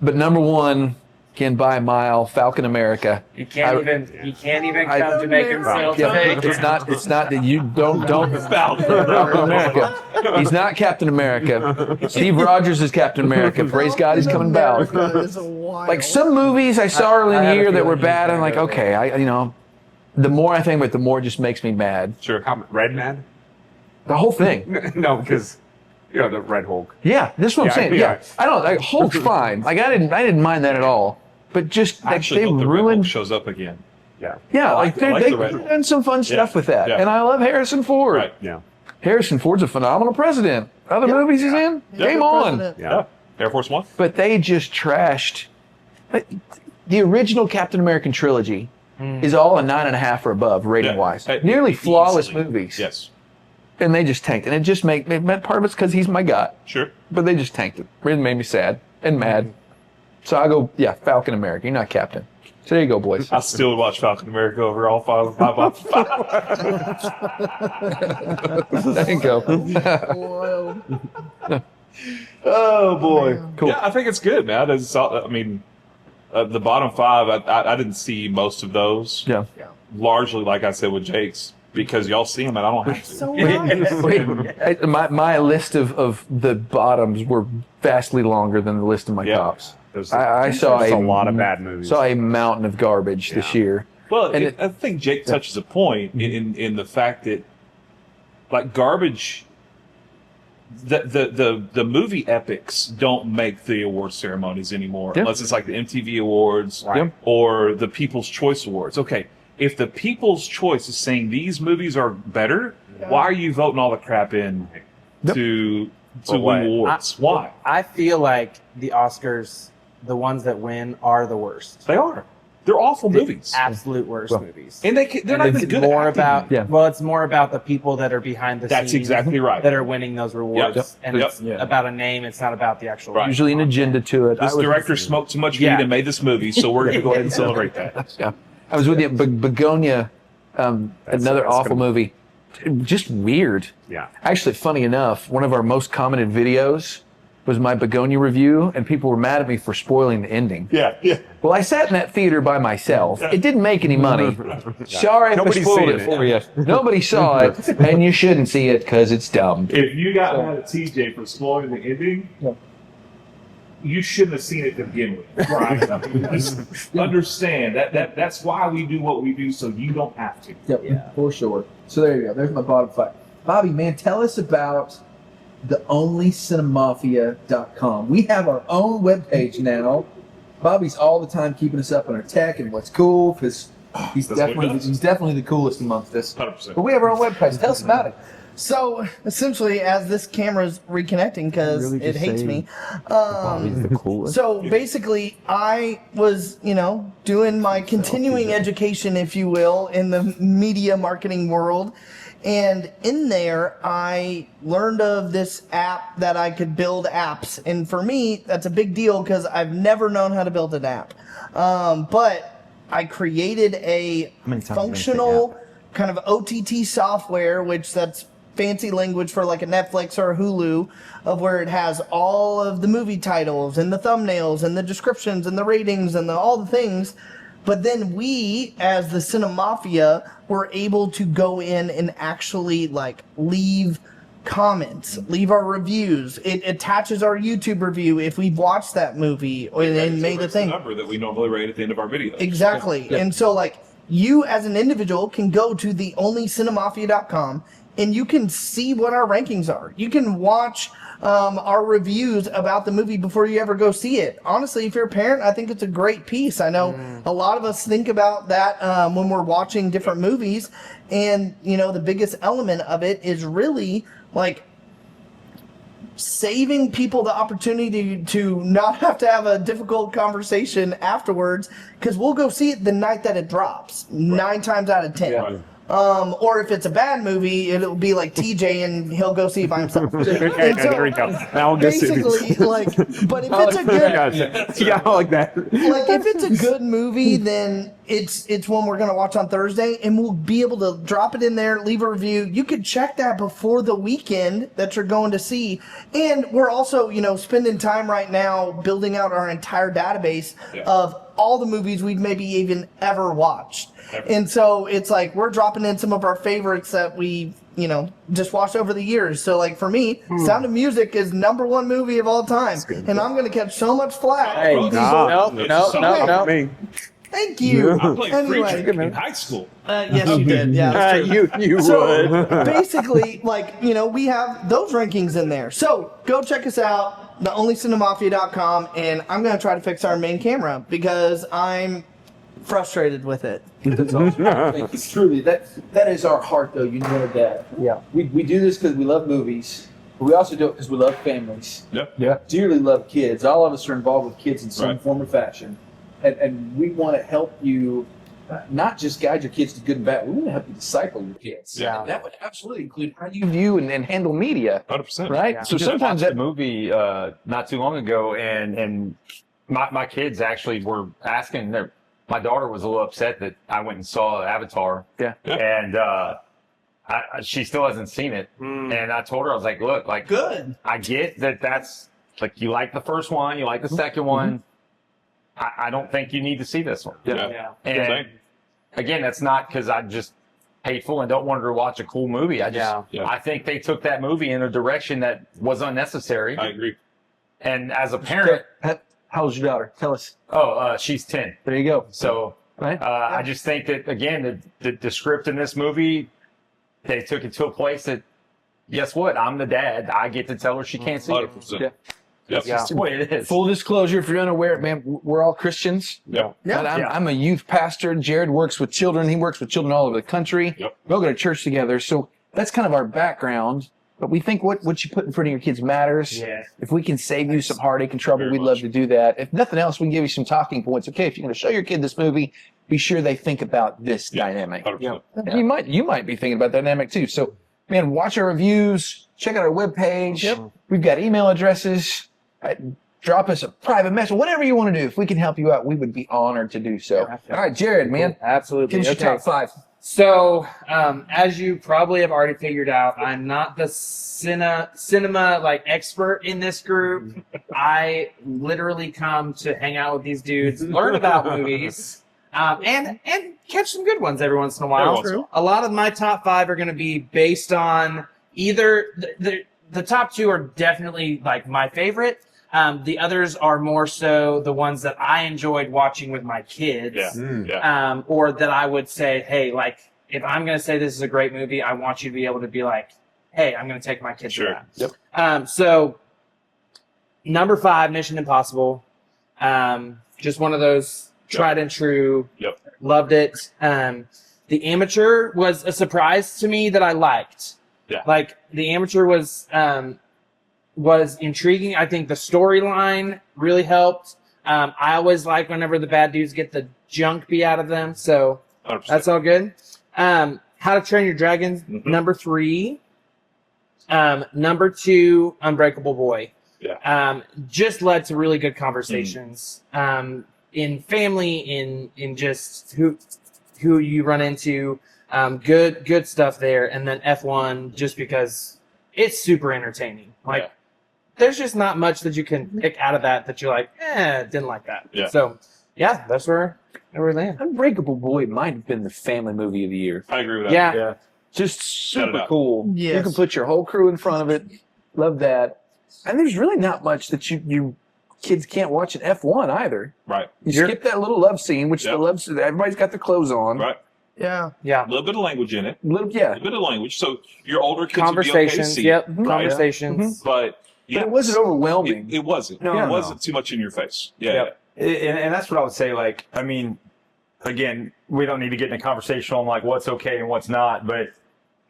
But number 1, again by a mile, Falcon America. He can't even come to make himself Yeah, big. it's not that you don't Falcon America. He's not Captain America. Steve Rogers is Captain America. Praise God, he's coming back. America is a wild. Like some movies I saw early in I the had a year that feeling were you bad, were I'm like, gonna go okay, the more I think about it, the more it just makes me mad. Sure. Red Man? The whole thing. No, because the Red Hulk. Yeah, this is what I'm Yeah, saying. yeah. Yeah, I don't. Like, Hulk's fine. Like I didn't mind that at all. But just I like actually they hope the Red Hulk ruined. shows up again. Yeah. Yeah, I like the Red they've Hulk. done some fun stuff with that, Yeah. and I love Harrison Ford. Right. Yeah. Harrison Ford's a phenomenal president. Other movies he's in, game on. President. Yeah. Air Force One. But they just trashed. The original Captain American trilogy is all a 9.5 or above rating wise. Yeah. Nearly flawless Easily. movies. Yes. And they just tanked it. And it just part of it's because he's my guy. Sure. But they just tanked it. Really made me sad and mad. So I go, Falcon America. You're not Captain. So there you go, boys. I still would watch Falcon America over all 5 of my 5. There you go. Wild. Oh boy. Cool. Yeah, I think it's good, man. The bottom 5, I didn't see most of those. Yeah. Largely, like I said with Jake's, because y'all see them and I don't have to. So right. Wait, my list of the bottoms were vastly longer than the list of my tops. I saw there's a lot of bad movies. Saw a mountain of garbage this year. Well, And I think Jake touches a point in the fact that, like, garbage. The movie epics don't make the award ceremonies anymore, unless it's like the MTV Awards or the People's Choice Awards. Okay, if the People's Choice is saying these movies are better, why are you voting all the crap in to win awards? Why? I feel like the Oscars, the ones that win, are the worst. They are. They're awful movies. Absolute worst movies. And they're not even good more at acting. about well, it's more about the people that are behind the scenes. That's exactly right. That are winning those rewards. And it's about a name, it's not about the actual Usually an agenda to it. This director smoked too much weed and made this movie, so we're going to go ahead and celebrate that. Yeah. I was with you. Begonia, another awful movie. Just weird. Yeah. Actually, funny enough, one of our most commented videos was my Begonia review, and people were mad at me for spoiling the ending. Yeah. Well, I sat in that theater by myself. It didn't make any money. Sorry if I Nobody's spoiled seen it for you. Nobody saw it, and you shouldn't see it because it's dumb. If you got mad at TJ for spoiling the ending, you shouldn't have seen it to begin with. Right? I mean, just understand that's why we do what we do, so you don't have to. Yep, for sure. So there you go. There's my bottom 5. Bobby, man, tell us about the onlycinemafia.com. We have our own webpage now. Bobby's all the time keeping us up on our tech and what's cool because he's definitely the coolest amongst us. 100%. But we have our own webpage. Tell us about it. So essentially, as this camera's reconnecting because it hates me. Bobby's the coolest. So basically, I was, doing my continuing education, if you will, in the media marketing world. And in there, I learned of this app that I could build apps. And for me, that's a big deal because I've never known how to build an app. But I created a functional kind of OTT software, which that's fancy language for like a Netflix or a Hulu, of where it has all of the movie titles and the thumbnails and the descriptions and the ratings and all the things. But then we, as the CineMafia, were able to go in and actually leave comments, leave our reviews. It attaches our YouTube review if we've watched that movie and made a thing. The number that we normally rate at the end of our videos. Exactly. Yeah. And so you as an individual can go to the onlycinemafia.com and you can see what our rankings are. You can watch our reviews about the movie before you ever go see it. Honestly, if you're a parent, I think it's a great piece. I know a lot of us think about that when we're watching different movies. And, the biggest element of it is really saving people the opportunity to not have to have a difficult conversation afterwards, because we'll go see it the night that it drops, 9 times out of 10. Right. Or if it's a bad movie, it'll be like TJ and he'll go see it by himself. Now I'll go see basically, but if it's a good, yeah, I like that. if it's a good movie, then it's one we're gonna watch on Thursday, and we'll be able to drop it in there, leave a review. You could check that before the weekend that you're going to see, and we're also spending time right now building out our entire database of all the movies we've maybe even ever watched. And so it's we're dropping in some of our favorites that we, just watched over the years. So for me, Sound of Music is #1 movie of all time. And I'm going to catch so much flack. Hey, no. Thank you. I played Anyway. Preacher in high school. Yes, you did. Yeah, that's true. You would. Basically, we have those rankings in there. So go check us out, theonlycinemafia.com, and I'm going to try to fix our main camera because I'm frustrated with it. That's awesome. Truly, that is our heart, though. You know that. Yeah. We do this because we love movies, but we also do it because we love families. Yep. Dearly love kids. All of us are involved with kids in some Right. form or fashion, and we want to help you. Not just guide your kids to good and bad. We want to help you disciple your kids. Yeah. And that would absolutely include how you view and handle media, 100%. right? Yeah. So Just sometimes watched that a movie not too long ago, and my kids actually were asking. My daughter was a little upset that I went and saw Avatar. Yeah. And she still hasn't seen it. And I told her, I was like, look, Good. I get that's you like the first one, you like the second one. I don't think you need to see this one. Yeah. And again, that's not because I'm just hateful and don't want her to watch a cool movie. I think they took that movie in a direction that was unnecessary. I agree. And as a parent, How old's your daughter? Tell us. she's 10. There you go. So Right? I just think that, again, the script in this movie, they took it to a place that, guess what? I'm the dad. I get to tell her she can't see it. 100%. Yeah. Yep. That's the way it is. Full disclosure, if you're unaware, man, we're all Christians. Yep. Yeah. But I'm a youth pastor. Jared works with children. He works with children all over the country. Yep. We all go to church together. So that's kind of our background. But we think what you put in front of your kids matters. Yeah. If we can save you some heartache and trouble, Very we'd much. love to do that. If nothing else, we can give you some talking points. Okay, if you're going to show your kid this movie, be sure they think about this dynamic. 100%. You might be thinking about that dynamic too. So, man, watch our reviews. Check out our webpage. Yep. We've got email addresses. Drop us a private message. Whatever you want to do. If we can help you out, we would be honored to do so. Yeah. All right, Jared, man. Absolutely. Give us your top 5. So, as you probably have already figured out, I'm not the cinema like expert in this group. I literally come to hang out with these dudes, learn about movies, and catch some good ones every once in a while. Every once in a while. A lot of my top 5 are going to be based on either the top 2 are definitely like my favorite. The others are more so the ones that I enjoyed watching with my kids. Yeah. Yeah. Or that I would say, hey, like, if I'm going to say this is a great movie, I want you to be able to be like, hey, I'm going to take my kids Sure. to that. Yep. So, number 5, Mission Impossible. Just one of those tried and true. Yep. Loved it. The Amateur was a surprise to me that I liked. Yeah. Like, The Amateur was intriguing. I think the storyline really helped. I always like whenever the bad dudes get the junk beat out of them. So 100%. that's all good. How to Train Your Dragon, number 3. Number 2, Unbreakable Boy. Yeah. Just led to really good conversations. In family, in just who you run into. Good stuff there. And then F1, just because it's super entertaining. Like, Yeah. there's just not much that you can pick out of that you're like, didn't like that. Yeah. So, yeah, that's where we land. Unbreakable Boy might have been the family movie of the year. I agree with that. Yeah. Just Shout it super out. cool. Yes. You can put your whole crew in front of it. Love that. And there's really not much that you kids can't watch in F1 either. Right. You skip that little love scene, which Yep. the love scene, everybody's got their clothes on. Right. Yeah. Yeah. A little bit of language in it. Yeah. A bit of language. So your older kids would be okay to Conversations. see. Yep. Right. Conversations. But yeah, But it wasn't overwhelming. It wasn't. No, it no. wasn't too much in your face. Yeah. Yep. And that's what I would say. Like, I mean, again, we don't need to get in a conversation on like what's okay and what's not, but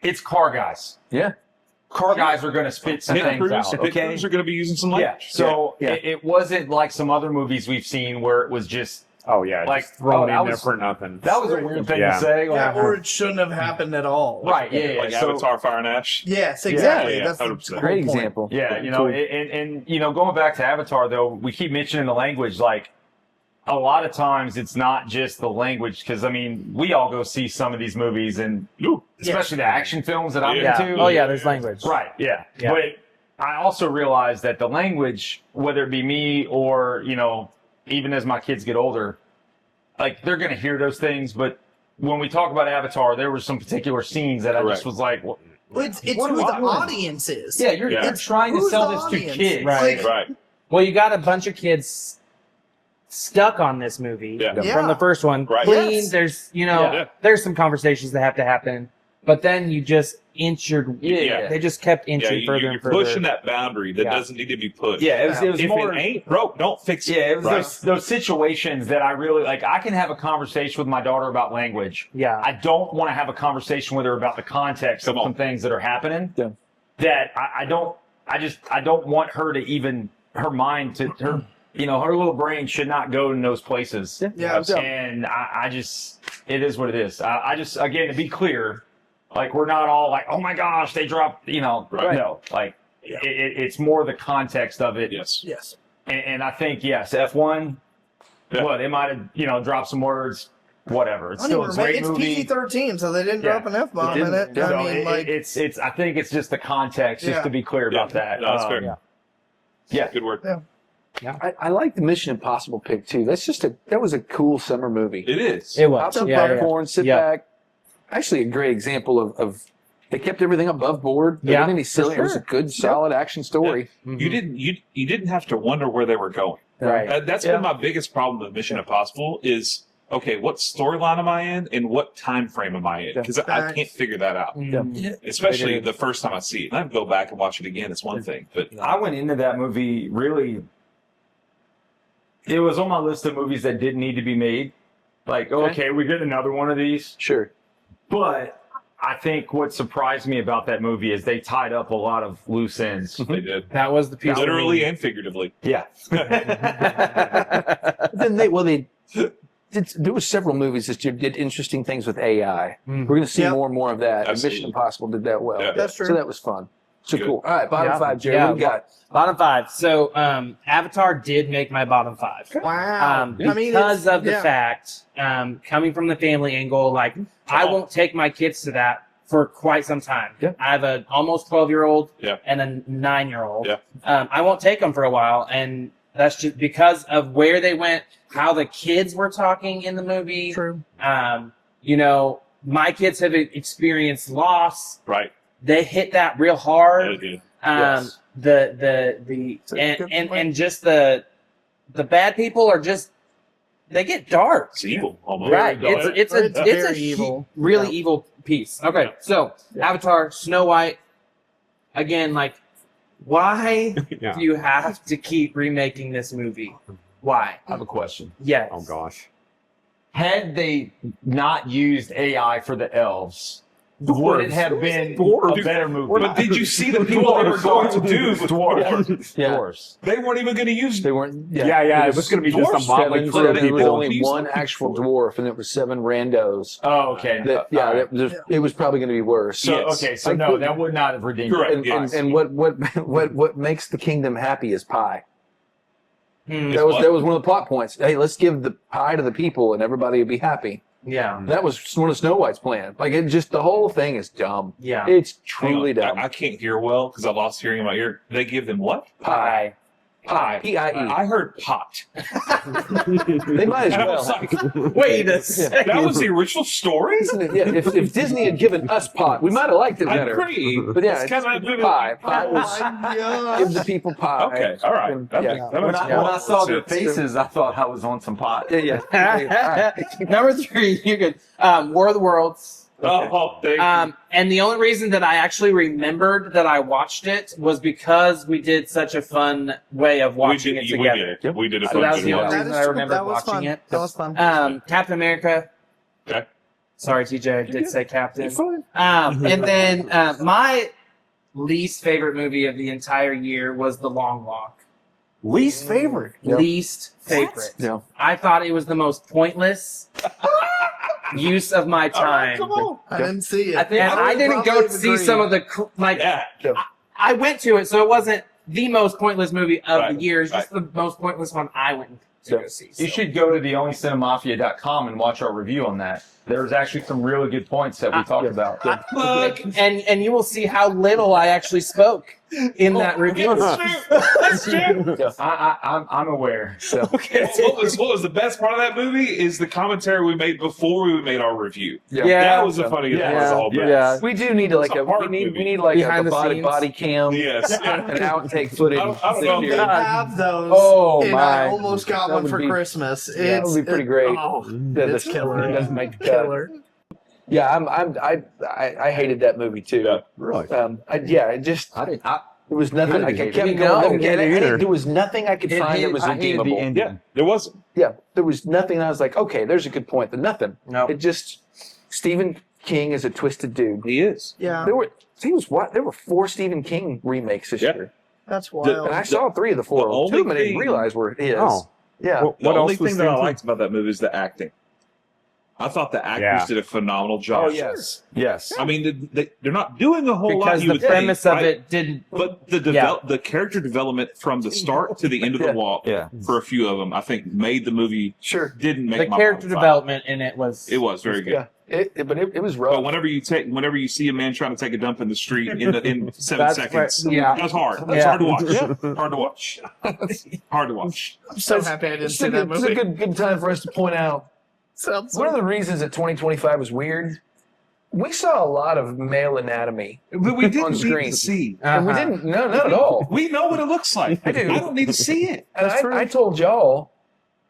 it's car guys. Yeah. Car guys are going to spit some Pit things crews, out. pit Okay. crews are going to be using some Yeah. language. So Yeah. It wasn't like some other movies we've seen where it was just Oh yeah, Like, just thrown that in there was- for nothing. that was a weird thing Yeah. to say. Yeah, Like, or it shouldn't have happened at all. right. Yeah. Like So, Avatar, Fire and Ash. Yes, exactly. Yeah, That's the 100%. whole Great point. example. yeah, you know, Cool. and you know, going back to Avatar though, we keep mentioning the language. Like, a lot of times it's not just the language, because I mean, we all go see some of these movies, and Ooh. especially the action films that I'm Yeah. into. Oh, yeah, there's language. Right. Yeah. Yeah. But I also realize that the language, whether it be me or, you know, even as my kids get older, like, they're going to hear those things. But when we talk about Avatar, there were some particular scenes that I Correct. just was like, what? Well, it's What who are the we doing? audience is. Yeah, you're Yeah. trying to Who's sell the this to audience? kids. Right. Like, Right. Well, you got a bunch of kids stuck on this movie Yeah. Yeah. from the first one. Right. Clean. Yes. There's, you know, Yeah. there's some conversations that have to happen, but then you just inch your, Yeah. they just kept Yeah, inching further you're and further. pushing that boundary that Yeah. doesn't need to be pushed. Yeah, it was If more. it ain't broke, don't fix it. Yeah, it was Right. those situations that I really like. I can have a conversation with my daughter about language. Yeah. I don't want to have a conversation with her about the context Come of on. some things that are happening. Yeah. That I don't want her to even, her mind to her, you know, her little brain should not go in those places. Yeah. And I just, it is what it is. I just, again, to be clear, like, we're not all like, oh my gosh, they dropped, you know, Right. no, like, Yeah. it's more the context of it. Yes. Yes. And I think, yes, F1, Yeah. well, they might have, you know, dropped some words, whatever. It's I still don't a even great remember. It's movie. PG-13, so they didn't Yeah. drop an F-bomb It in it. didn't. So I mean, like, it's, I think it's just the context, just Yeah. to be clear about Yeah. that. No, that's fair. yeah. Yeah. Good word. I like the Mission Impossible pick too. That was a cool summer movie. It is. It Pop was. some Yeah, popcorn, sit Yeah. back. Actually, a great example of They kept everything above board. There Yeah, wasn't any for silly. It was a sure. good, solid action story. You didn't have to wonder where they were going. Right. That's been my biggest problem with Mission Impossible is, okay, what storyline am I in and what time frame am I in? Because I can't figure that out. Especially the first time I see it. And I go back and watch it again. It's one thing. But I went into that movie really. It was on my list of movies that didn't need to be made. Like, okay, we get another one of these. Sure. But I think what surprised me about that movie is they tied up a lot of loose ends. they did. That was the piece. Literally and figuratively. Yeah. Then there were several movies that did interesting things with AI. We're going to see more and more of that. And Absolutely. Mission Impossible did that well. Yeah. That's true. So that was fun. So Good. cool. All right, bottom five, Jerry. Yeah. What we got? Bottom five. So Avatar did make my bottom five. Wow. Because of the yeah. fact, coming from the family angle, like I won't take my kids to that for quite some time. Yeah. I have an almost 12-year-old Yeah. and a 9-year-old. Yeah. I won't take them for a while, and that's just because of where they went, how the kids were talking in the movie. True. You know, my kids have experienced loss. Right. They hit that real hard. They did. Yes. And just the bad people are just, they get dark. It's evil. Almost. Right. It's a very evil. really Yeah. evil piece. Okay. So Avatar, Snow White, again, like, why Yeah. do you have to keep remaking this movie? Why? I have a question. Yes. Oh gosh. Had they not used AI for the elves, would it have been a better movie? But did you see the people they were going to do with dwarves? Yeah. Dwarves. They weren't even going to use They weren't. Yeah. It was going to be just a dwarfs, motley Seven, crew of there was people. only one actual dwarf, and it was 7 randos. Oh, okay. It was probably going to be worse. So, Yes. okay, so I no, couldn't- that would not have redeemed Correct. it. And what makes the kingdom happy is pie. Hmm. That was one of the plot points. Hey, let's give the pie to the people, and everybody will be happy. Yeah. That was one of Snow White's plan. Like it just the whole thing is dumb. Yeah. It's Hang on. truly dumb. I can't hear well because I lost hearing in my ear. They give them what? Pie. Pie. P-I-E. I heard pot. They might as And I well. was like, Wait a second. that was the original story? Isn't it? Yeah, if Disney had given us pot, we might have liked it I better. agree. But yeah, It's kinda like- pie. Pie Oh was my gosh. give the people pie. Okay, all right. And, That yeah. makes- that When makes I, a lot when I more saw their sense. faces, I thought I was on some pot. Yeah. Number 3, you're good. War of the Worlds. Oh, thank you. And the only reason that I actually remembered that I watched it was because we did such a fun way of watching it together. We did a So fun that was the video. only That reason is I true. remember That was watching fun. it. That was fun. Captain America. Okay. Sorry, TJ, I did say Captain. You're fine. And then my least favorite movie of the entire year was The Long Walk. Least favorite. Yep. Least favorite. Yeah. I thought it was the most pointless use of my time. Come on. I didn't see it. And I didn't go see some of the Yeah. I went to it, so it wasn't the most pointless movie of Right, the year. It's just the most pointless one I went to go see. You so. should go to the onlycinemafia.com and watch our review on that. There's actually some really good points that we talked about. Look. And you will see how little I actually spoke in that review. That's true. I'm aware. So. Okay. What was the best part of that movie is the commentary we made before we made our review. Yeah. That was the funniest part of the whole movie. Yeah. We do need like It's a a hard we movie. need like Behind a the scenes. body cam Yes. and outtake footage. I don't know. They this year. have those. Oh, and my. I almost got That one would for be- Christmas. That would be pretty great. Oh, The it's killer. It doesn't make the cut. killer. Yeah, I hated that movie too. Yeah. Really? It just I didn't. there was nothing. I hated kept it. going. No, and me neither. there was nothing I could find that was I hated the redeemable. ending. Yeah. There wasn't. Yeah, there was nothing. I was like, okay, there's a good point. But nothing. No. It just Stephen King is a twisted dude. He is. Yeah, There were 4 Stephen King remakes this Yeah. year, that's and wild. I saw 3 of the 4. The only 2 of them I didn't thing- realize were his. Oh. Yeah. Well, The what only else was thing that I Stephen liked about that movie is the acting. I thought the actors Yeah. did a phenomenal job. Oh yes. Yes. I mean, they're not doing a whole lot. Because You the would think, premise of right? it didn't. But the character development from the start to the end of the Yeah. walk Yeah. for a few of them, I think, made the movie. Sure. Didn't make The my character bottom five. development in it was. It was very good. Yeah. But it was rough. But whenever you see a man trying to take a dump in the street in 7 That's seconds, right. Yeah. that's hard. That's Yeah. hard to watch. Hard to watch. Hard to watch. I'm so happy I didn't It's see a that good, it's movie. a good time for us to point out Sounds one of the reasons that 2025 was weird We saw a lot of male anatomy. But we didn't On need screen. to see. And we didn't, no, not at all. We know what it looks like. I do. I don't need to see it. And I told y'all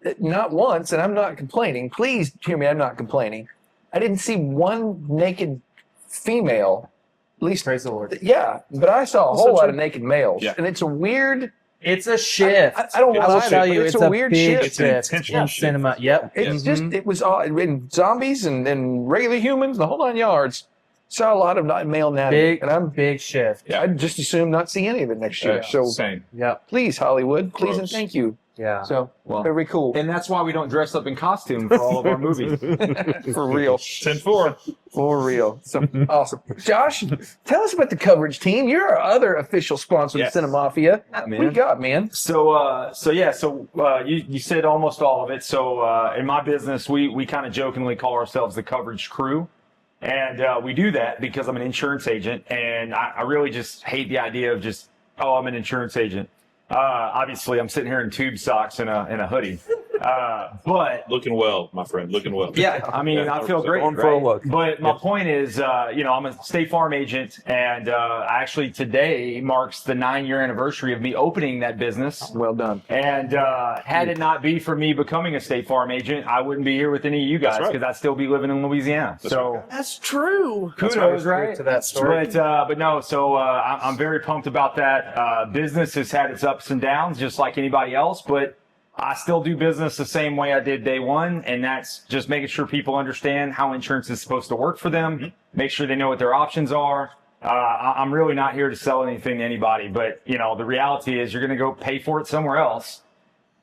that not once, and I'm not complaining. Please hear me, I'm not complaining. I didn't see one naked female, at least. Praise the Lord. Yeah, but I saw a whole lot of naked males. Yeah. And it's a weird, It's a shift. I don't want I'll to tell say, you, but it's it's a weird big shift. It's an shift intentional in shift. cinema. Yep. It's just, it was all, in zombies and regular humans, the whole 9 yards. Saw a lot of male anatomy. Big, and I'm, big shift. Yeah. I'd just assume not see any of it next year. So Same. Yep. please, Hollywood, please and Gross. thank you. Yeah. So, Well, very cool. And that's why we don't dress up in costume for all of our movies. For real. 10-4. For real. So awesome. Josh, tell us about the coverage team. You're our other official sponsor Yes. of CineMafia. man. What you got, man? So you said almost all of it. So in my business, we kind of jokingly call ourselves the coverage crew. And we do that because I'm an insurance agent, and I really just hate the idea of just, oh, I'm an insurance agent. Obviously, I'm sitting here in tube socks and a hoodie. But Looking well, my friend. Looking well. yeah, I mean, I feel great. Going for a Right? look. But my point is, I'm a State Farm agent, and actually today marks the 9-year anniversary of me opening that business. Well done. And had it not be for me becoming a State Farm agent, I wouldn't be here with any of you guys right. because I'd still be living in Louisiana. So That's true. kudos, right? To that story. But no, so I'm very pumped about that. Business has had its ups and downs, just like anybody else, but I still do business the same way I did day one, and that's just making sure people understand how insurance is supposed to work for them, make sure they know what their options are. I'm really not here to sell anything to anybody, but, the reality is you're going to go pay for it somewhere else.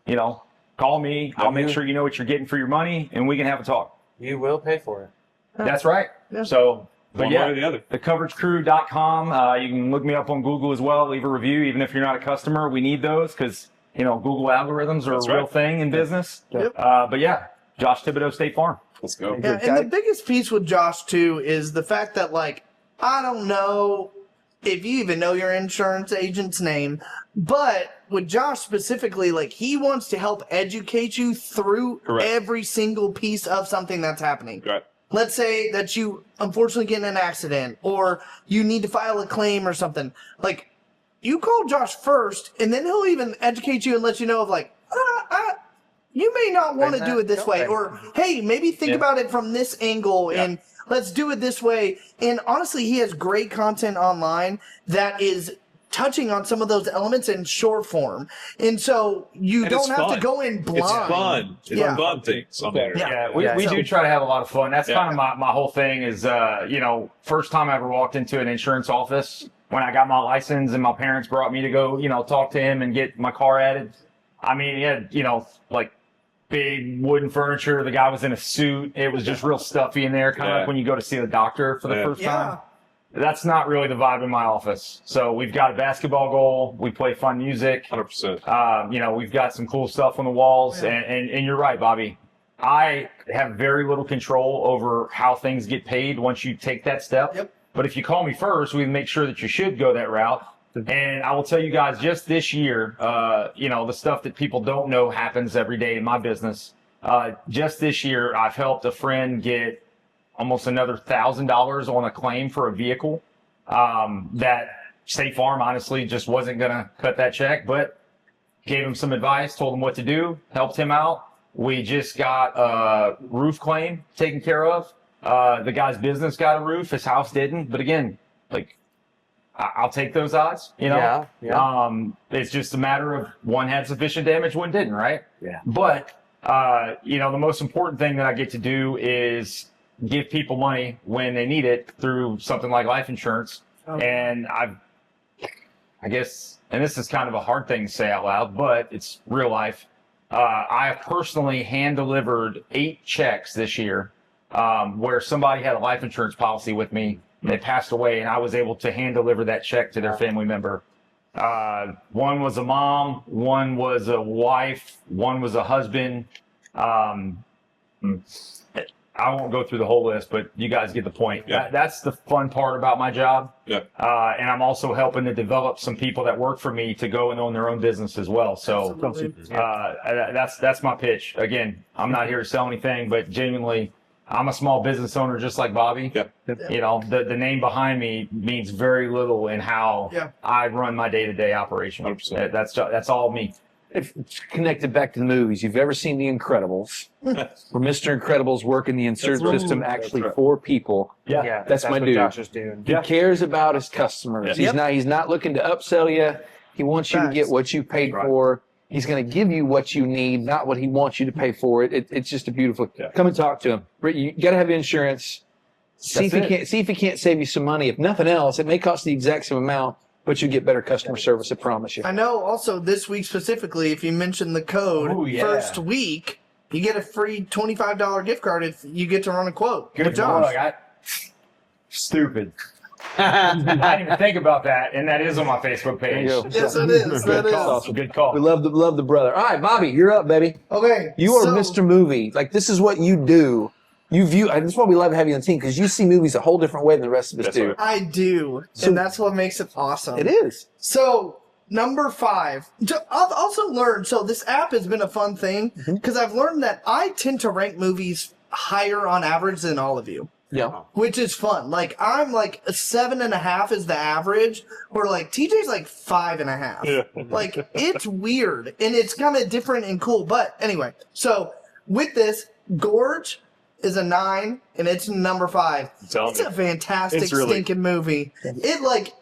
Call me. I'll make sure you know what you're getting for your money, and we can have a talk. You will pay for it. That's right. So, but One yeah, way or the other. thecoveragecrew.com. You can look me up on Google as well. Leave a review, even if you're not a customer. We need those because, Google algorithms are That's a real right. thing in business. Yep. But yeah, Josh Thibodeau, State Farm. Let's go. Yeah, and the biggest piece with Josh too is the fact that I don't know if you even know your insurance agent's name, but with Josh specifically, he wants to help educate you through Correct. every single piece of something that's happening. Right. Let's say that you unfortunately get in an accident or you need to file a claim or something. You call Josh first, and then he'll even educate you and let you know of you may not want to do it this way, or hey, maybe think about it from this angle and let's do it this way. And honestly, he has great content online that is touching on some of those elements in short form, and so you And don't it's have to fun. go in blind. It's fun. It's Yeah. fun things on the internet. Yeah, we do try to have a lot of fun. That's Yeah. kind of my whole thing is, first time I ever walked into an insurance office when I got my license and my parents brought me to go, talk to him and get my car added. I mean, he had, big wooden furniture. The guy was in a suit. It was just real stuffy in there, kind of Yeah. like when you go to see the doctor for the first Yeah. time. That's not really the vibe in my office. So we've got a basketball goal. We play fun music. 100%. We've got some cool stuff on the walls, and you're right, Bobby. I have very little control over how things get paid once you take that step. Yep. But if you call me first, we make sure that you should go that route. And I will tell you guys, just this year, the stuff that people don't know happens every day in my business. Just this year, I've helped a friend get almost another $1,000 on a claim for a vehicle that State Farm honestly just wasn't going to cut that check, but gave him some advice, told him what to do, helped him out. We just got a roof claim taken care of. The guy's business got a roof, his house didn't. But again, I'll take those odds, Yeah. It's just a matter of one had sufficient damage, one didn't, right? Yeah. But, the most important thing that I get to do is give people money when they need it through something like life insurance. And I guess, and this is kind of a hard thing to say out loud, but it's real life. I have personally hand-delivered 8 checks this year where somebody had a life insurance policy with me. They passed away, and I was able to hand-deliver that check to their family member. One was a mom, one was a wife, one was a husband. I won't go through the whole list, but you guys get the point. Yeah. That's the fun part about my job. Yeah. And I'm also helping to develop some people that work for me to go and own their own business as well. So that's my pitch. Again, I'm not here to sell anything, but genuinely, I'm a small business owner just like Bobby. Yep. You know, the name behind me means very little in how I run my day-to-day operation. 100%. That's all me. If it's connected back to the movies, you've ever seen The Incredibles, where Mr. Incredible's working the insert system actually for people. Yeah, That's my what dude. Josh is doing. He cares about his customers. Yeah. He's not looking to upsell you. He wants you to get what you paid for. He's going to give you what you need, not what he wants you to pay for. It's just a beautiful. Come and talk to him. You got to have insurance. See if he can't save you some money. If nothing else, it may cost the exact same amount, but you get better customer service. I promise you. I know. Also, this week specifically, if you mention the code first week, you get a free $25 gift card if you get to run a quote. Good Josh. Lord, stupid. I didn't even think about that, and that is on my Facebook page. Yes, it is. That is. Awesome. Good call. We love the brother. All right, Bobby, you're up, baby. Okay. You are Mr. Movie. Like, this is what you do. You view. That's why we love having you on the team, because you see movies a whole different way than the rest of us do. I do, and that's what makes it awesome. It is. So, number 5. I've also learned, so this app has been a fun thing, because I've learned that I tend to rank movies higher on average than all of you. Yeah. Which is fun. Like, I'm like a 7.5 is the average, where like TJ's like 5.5. Yeah. Like, it's weird, and it's kind of different and cool. But anyway, so with this, Gorge is a 9, and it's number 5. It's a fantastic stinking movie. It like,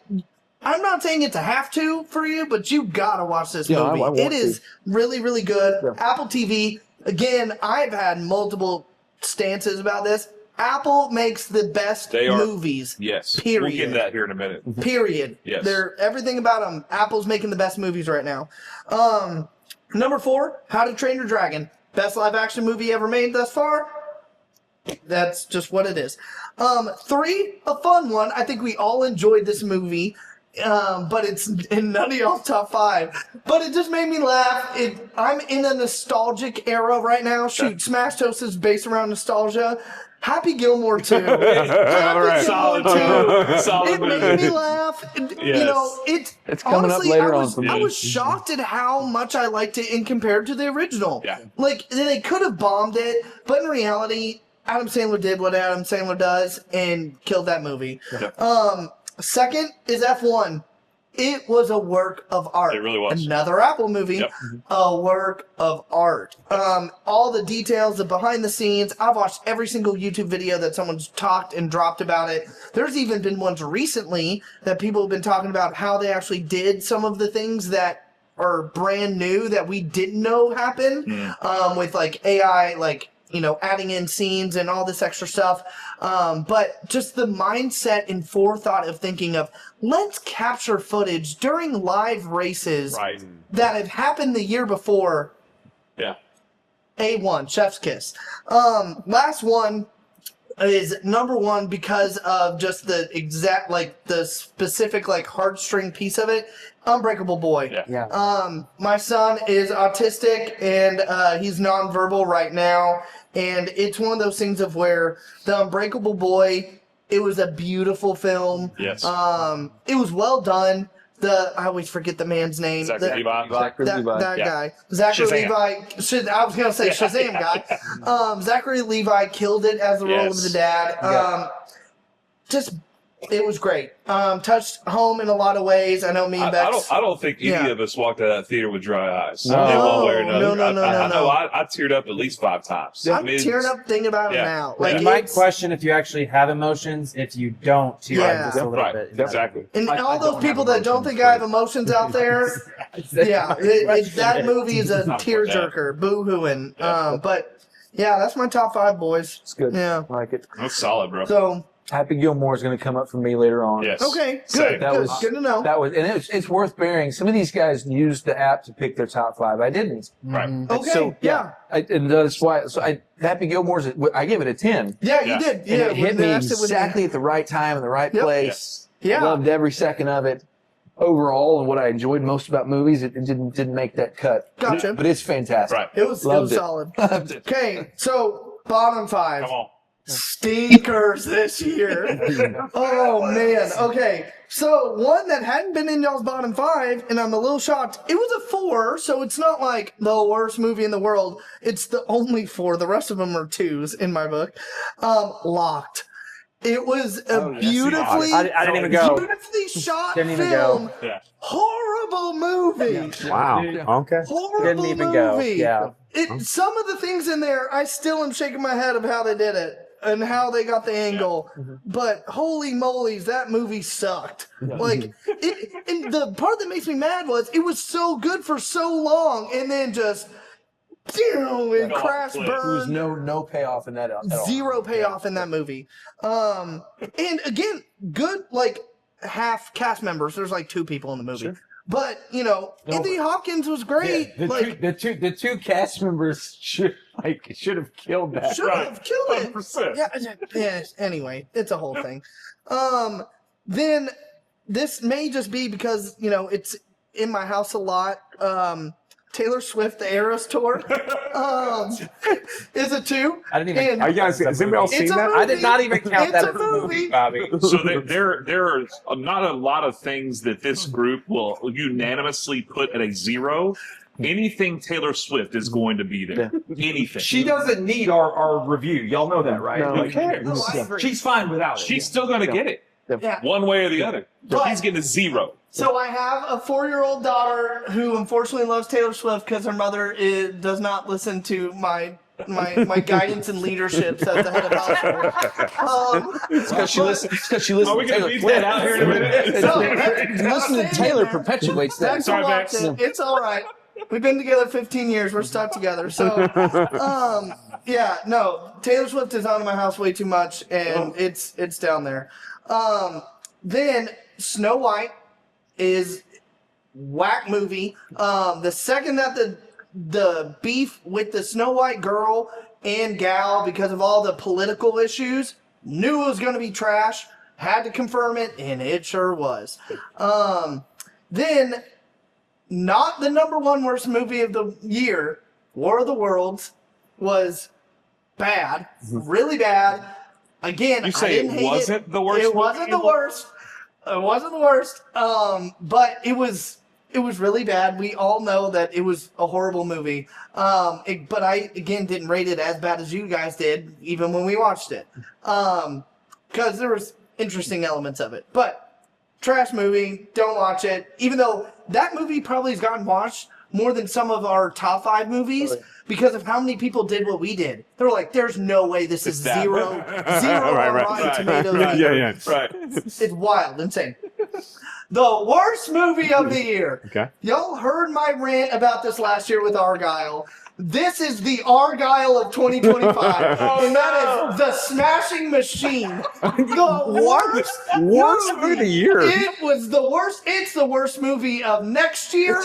I'm not saying it's a have to for you, but you gotta watch this movie. It is really, really good. Yeah. Apple TV, again, I've had multiple stances about this. Apple makes the best movies. Yes. Period. We'll get into that here in a minute. Period. Yes. They're everything about them. Apple's making the best movies right now. Number 4, How to Train Your Dragon. Best live action movie ever made thus far. That's just what it is. 3, a fun one. I think we all enjoyed this movie, but it's in none of y'all's top 5. But it just made me laugh. I'm in a nostalgic era right now. Shoot, Smash Toast is based around nostalgia. Happy Gilmore 2. Solid 2. It made me laugh. You know, it's coming honestly, up later on. I was shocked at how much I liked it in compared to the original. Yeah. Like, they could have bombed it, but in reality, Adam Sandler did what Adam Sandler does and killed that movie. Yeah. Second is F1. It was a work of art. It really was. Another Apple movie, a work of art. All the details, the behind the scenes. I've watched every single YouTube video that someone's talked and dropped about it. There's even been ones recently that people have been talking about how they actually did some of the things that are brand new that we didn't know happened with like AI, like, you know, adding in scenes and all this extra stuff. But just the mindset and forethought of thinking of, let's capture footage during live races that have happened the year before. Yeah. A1, chef's kiss. Last one is number 1 because of just the exact, like, the specific, like, heartstring piece of it. Unbreakable Boy. Yeah. My son is autistic and he's nonverbal right now, and it's one of those things of where the Unbreakable Boy, it was a beautiful film. Yes. It was well done. I always forget the man's name. Zachary Levi. That guy. Zachary Levi. I was going to say Shazam guy. Zachary Levi killed it as the role of the dad. It was great. Touched home in a lot of ways. I know me and Bex. I don't think any of us walked out of that theater with dry eyes. No, one way or another. no. I teared up at least 5 times. I'm tearing up thinking about it now. Like, you might question if you actually have emotions. If you don't, tear up just a little bit. Exactly. And all those people that don't think I have emotions out there, that movie is a tearjerker, boo-hooing. But yeah, that's my top 5, boys. It's good. Yeah, I like it. That's solid, bro. So. Happy Gilmore is going to come up for me later on. Yes. Okay, Same. good. Good to know. And it's worth bearing. Some of these guys used the app to pick their top 5. I didn't. Right. Okay. So and that's why. So Happy Gilmore's. I gave it a 10. Yeah, you did. And it hit me exactly at the right time in the right place. Yeah. Loved every second of it. Overall, and what I enjoyed most about movies, it didn't make that cut. Gotcha. But it's fantastic. Right. It was Loved it. solid. Loved it. Okay, so bottom 5. Come on. stinkers this year. Oh man. Okay. So one that hadn't been in y'all's bottom 5, and I'm a little shocked. It was a 4, so it's not like the worst movie in the world. It's the only 4. The rest of them are 2s in my book. Locked. It was a beautifully, I didn't even go. beautifully shot Didn't even film. go. Yeah. Horrible movie. Wow. Okay. Horrible Didn't even go. movie. Yeah. Some of the things in there, I still am shaking my head of how they did it and how they got the angle. But holy mollies, that movie sucked. Like, and the part that makes me mad was it was so good for so long, and then just and crash cliff. There was burn. no payoff in that at all. Zero payoff in that movie. And again, good like half cast members. There's like 2 people in the movie. But Anthony Hopkins was great. The two cast members should have killed that. Should have killed it. 100%. Yeah. Anyway, it's a whole thing. Then this may just be because it's in my house a lot. Taylor Swift, the Eras tour, is a 2. I didn't even. Are you guys? Has anybody else It's seen a that? movie. I did not even count It's that a as a movie, movie. Bobby. So there are not a lot of things that this group will unanimously put at a 0. Anything Taylor Swift is going to be there. Anything. She doesn't need our review. Y'all know that, right? No. Like, cares? I agree. she's fine without it. She's still going to get it. Yeah. One way or the other. But- He's getting a 0. So I have a 4-year-old daughter who unfortunately loves Taylor Swift because her mother does not listen to my guidance and leadership as the head of household. It's because she listens Are we to going to Taylor beat Swift. that out here in a minute? So, Listening to Taylor perpetuates that. That's Sorry, watch Max. it. It's all right. We've been together 15 years. We're stuck together. So, Taylor Swift is on in my house way too much, and it's down there. Then Snow White is whack movie. The second that the beef with the Snow White girl and gal because of all the political issues, knew it was going to be trash. Had to confirm it, and it sure was. Then, not the number 1 worst movie of the year, War of the Worlds, was bad, really bad. Again, You say I didn't it hate wasn't the worst It movie wasn't the of the- worst. It wasn't the worst. But it was really bad. We all know that it was a horrible movie. But I again didn't rate it as bad as you guys did, even when we watched it, because there was interesting elements of it. But trash movie. Don't watch it. Even though that movie probably has gotten watched more than some of our top 5 movies. Because of how many people did what we did. They were like, there's no way this is that. zero on Rotten Tomatoes. Yeah. Right. It's wild, insane. The worst movie of the year. Okay. Y'all heard my rant about this last year with Argyle. This is the Argyle of 2025. And that is The Smashing Machine. The Worst movie of the year. It was the worst. It's the worst movie of next year.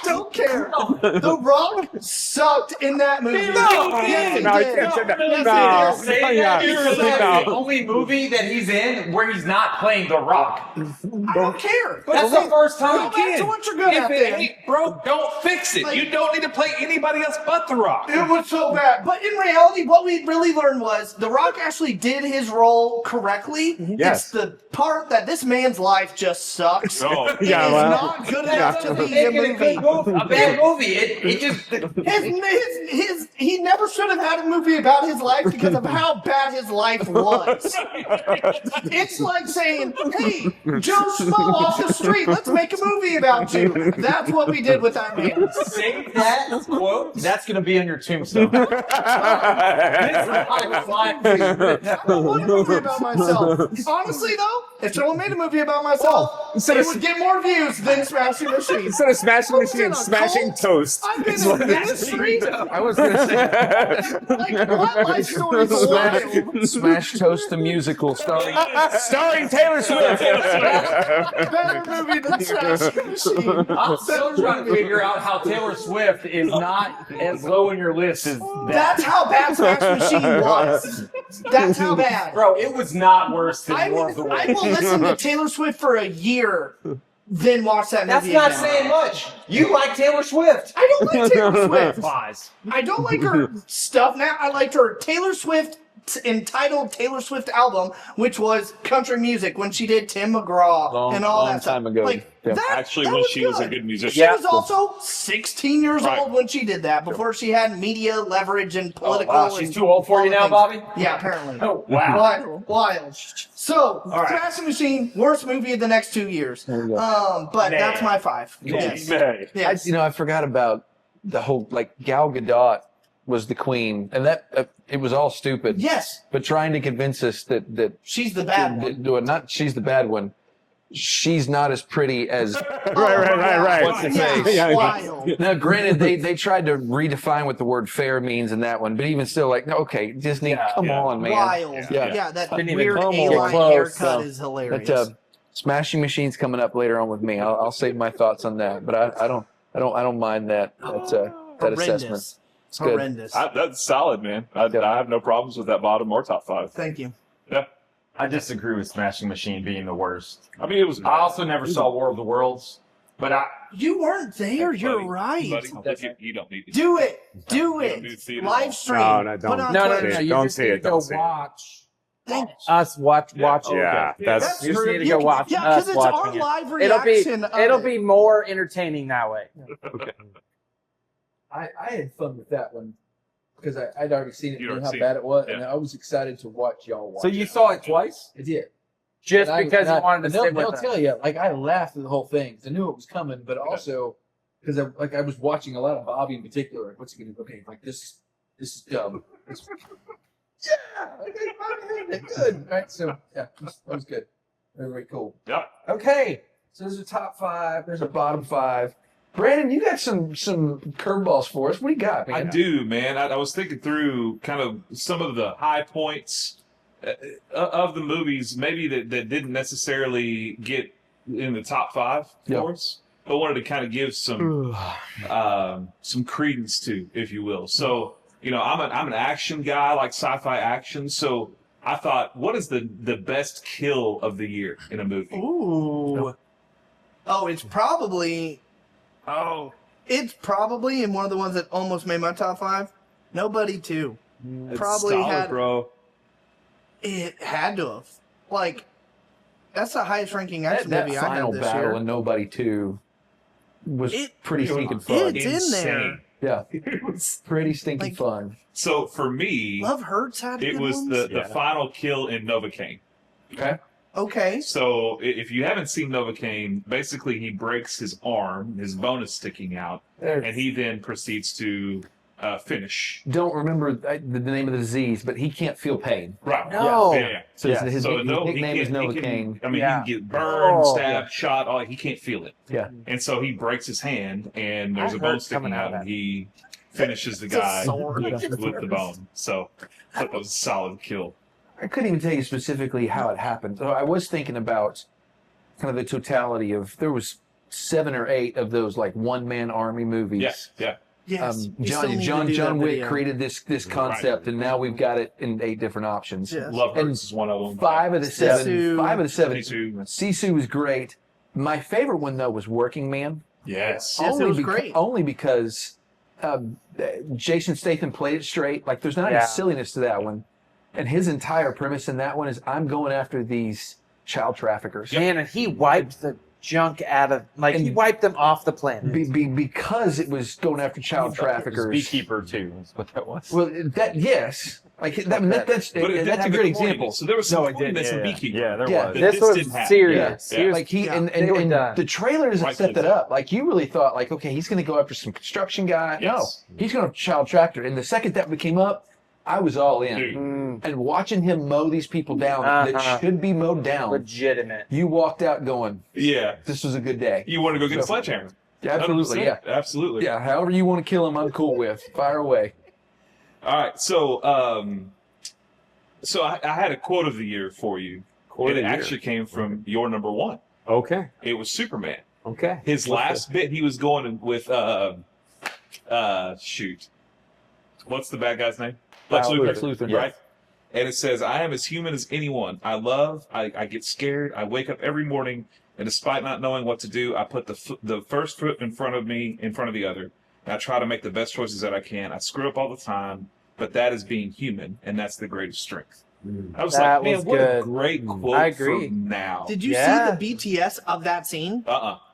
Don't care. The Rock sucked in that movie. Yes, he No, you did. can't say that. Yes, he did. No. Yeah. Because that's No. the only movie that he's in where he's not playing The Rock. I don't care. That's the first Go time. back to what you're good at then. broke, don't fix it. You don't need to play anybody else but The Rock. It was so bad. But in reality, what we really learned was The Rock actually did his role correctly. Yes. It's the part that this man's life just sucks. No. It Yeah, is well, not good enough to be a Making a movie. good movie, a bad movie. It just He never should have had a movie about his life because of how bad his life was. It's like saying, hey, Joe Schmo off the street, let's make a movie about you. That's what we did with that man. save that quote. That's gonna be on your tombstone. This is my life. I don't want a movie about myself. Honestly, though, if someone made a movie about myself, it would get more views than Smashing Machine. Instead of smashing I was in machine, a smashing cult. toast. I've been in ministry. I was going to say Like, my life story is wild. Smash Toast the musical starring Taylor Swift. Better movie than Smashing Machine. I'm still trying to figure out how Taylor Swift is not as low in your list as that. That's how bad Smash Machine was. That's how bad. Bro, it was not worse than I War of the will Worlds. listen to Taylor Swift for a year, then watch that That's movie not again. saying much. You like Taylor Swift. I don't like Taylor Swift. Lies. I don't like her stuff now. I liked her Taylor Swift entitled Taylor Swift album, which was country music when she did Tim McGraw and all that time stuff. ago. Like, Yeah. Actually, that when was she was a good musician. She was also 16 years Right. old when she did that, before she had media leverage and political. Wow, she's and too old for all you the now, things. Bobby? Yeah, apparently. Oh, wow. Wild. So, right. Fast Machine, worst movie of the next 2 years. There we go. But Man. that's my 5. Yes. Yes. I forgot about the whole, like, Gal Gadot was the queen, and that it was all stupid. Yes. But trying to convince us that She's the bad one. not she's the bad one. She's not as pretty as. Right. What's the Yeah, face? Yeah. wild. Now, granted, they tried to redefine what the word fair means in that one, but even still, like, no, okay, Disney, come on, man. Wild. Yeah. Yeah, that Didn't even weird come A-line close, haircut so is hilarious. But Smashing Machine's coming up later on with me. I'll save my thoughts on that, but I don't mind that assessment. Horrendous. It's good. Horrendous. That's solid, man. I have no problems with that bottom or top 5. Thank you. Yeah. I disagree with Smashing Machine being the worst. I mean, it was. I also never saw War of the Worlds, but You weren't there. You're Buddy, right. buddy, you don't need to. Do it. Do don't do it. theater. Live stream. No, no, Put don't. on No, Twitch. you Don't just see need it, to go don't see it. watch Thank us watch it. Yeah, that's You just need to go watch Yeah, us because it's our watching it. live It'll reaction. be more entertaining that way. I had fun with that one because I'd already seen it, You'd knew already how seen bad it. it was, Yeah. and I was excited to watch y'all watch. So you saw it twice? I did. Just And I- because and you wanted to and sit they'll with tell them. you, like, I laughed at the whole thing 'cause I knew it was coming, but also because I was watching a lot of Bobby in particular. Like, what's he gonna do? Okay, like this is dumb. Yeah, okay, Bobby, good. All right, so yeah, that was good. Very cool. Yeah. Okay, so there's a top 5. There's a bottom 5. Brandon, you got some curveballs for us. What do you got, man? I do, man. I was thinking through kind of some of the high points of the movies, maybe that didn't necessarily get in the top 5 for us, but wanted to kind of give some credence to, if you will. So, I'm an action guy, like sci-fi action. So I thought, what is the best kill of the year in a movie? Ooh. Oh, it's probably. It's probably in one of the ones that almost made my top 5. Nobody 2. It's Probably solid, had. bro. It had to have. Like, that's the highest ranking action that movie I final had this battle year. in Nobody 2 was It- pretty stinking fun. It's in there. Insane. Yeah, pretty stinking Like- fun. So for me, Love Hurts had it good was ones. the final kill in Novocaine. Okay. So if you haven't seen Novocaine, basically he breaks his arm, his bone is sticking out, and he then proceeds to finish. Don't remember the name of the disease, but he can't feel pain. Right. No. Yeah. So his So nickname is he Novocaine. can, he Yeah. can get burned, Oh. stabbed, shot. All he can't feel it. Yeah. And so he breaks his hand, and there's I a bone heard sticking coming out out, of and that. he finishes the It's a guy sword. with the bone. So that was a solid kill. I couldn't even tell you specifically how it happened. So I was thinking about kind of the totality of, there was 7 or 8 of those like one-man army movies. Yeah. Yes. You still need to John do that Wick video. created this concept, and now we've got it in 8 different options. Yes. Love And Hurts is one of them. 5 of the 7. Sisu. 5 of the 7. Sisu. Sisu was great. My favorite one though was Working Man. Yes. Yes, it was great. Only because Jason Statham played it straight. Like, there's not Yeah. any silliness to that one. And his entire premise in that one is, I'm going after these child traffickers. Man, and he wiped the junk out of, he And- wiped them off the planet. Because it was going after child traffickers. Beekeeper too. That's what that was. Well, yes. Like, that's But it didn't that's a have great the corniness. example. So there was some No, it didn't. corniness in Yeah, Beekeeper. yeah, there Yeah. was. That This was didn't happen. serious. Yeah. He was- Like he Yeah. and They were and done. the trailers Rightfully set that so. up. Like, you really thought, like, okay, he's going to go after some construction guy. Yes. No, he's going to child tractor. And the second that came up, I was all in. Dude. And watching him mow these people down Uh-huh. that should be mowed down, Legitimate. you walked out going, Yeah. "This was a good day." You want to go get a So- sledgehammer. Yeah, absolutely, 100%. yeah, Absolutely. yeah. However you want to kill him, I'm cool with. Fire away. All right. So, I had a quote of the year for you. Quote of and it the year. actually came from your number 1. Okay. It was Superman. Okay. His last bit, he was going with shoot. What's the bad guy's name? Lex Luthor. Lex Luthor. Right? And it says, I am as human as anyone. I love, I get scared, I wake up every morning, and despite not knowing what to do, I put the first foot in front of me, in front of the other. And I try to make the best choices that I can. I screw up all the time, but that is being human, and that's the greatest strength. I was That like, man, was what a good. great quote I agree. for now. Did you Yeah. see the BTS of that scene?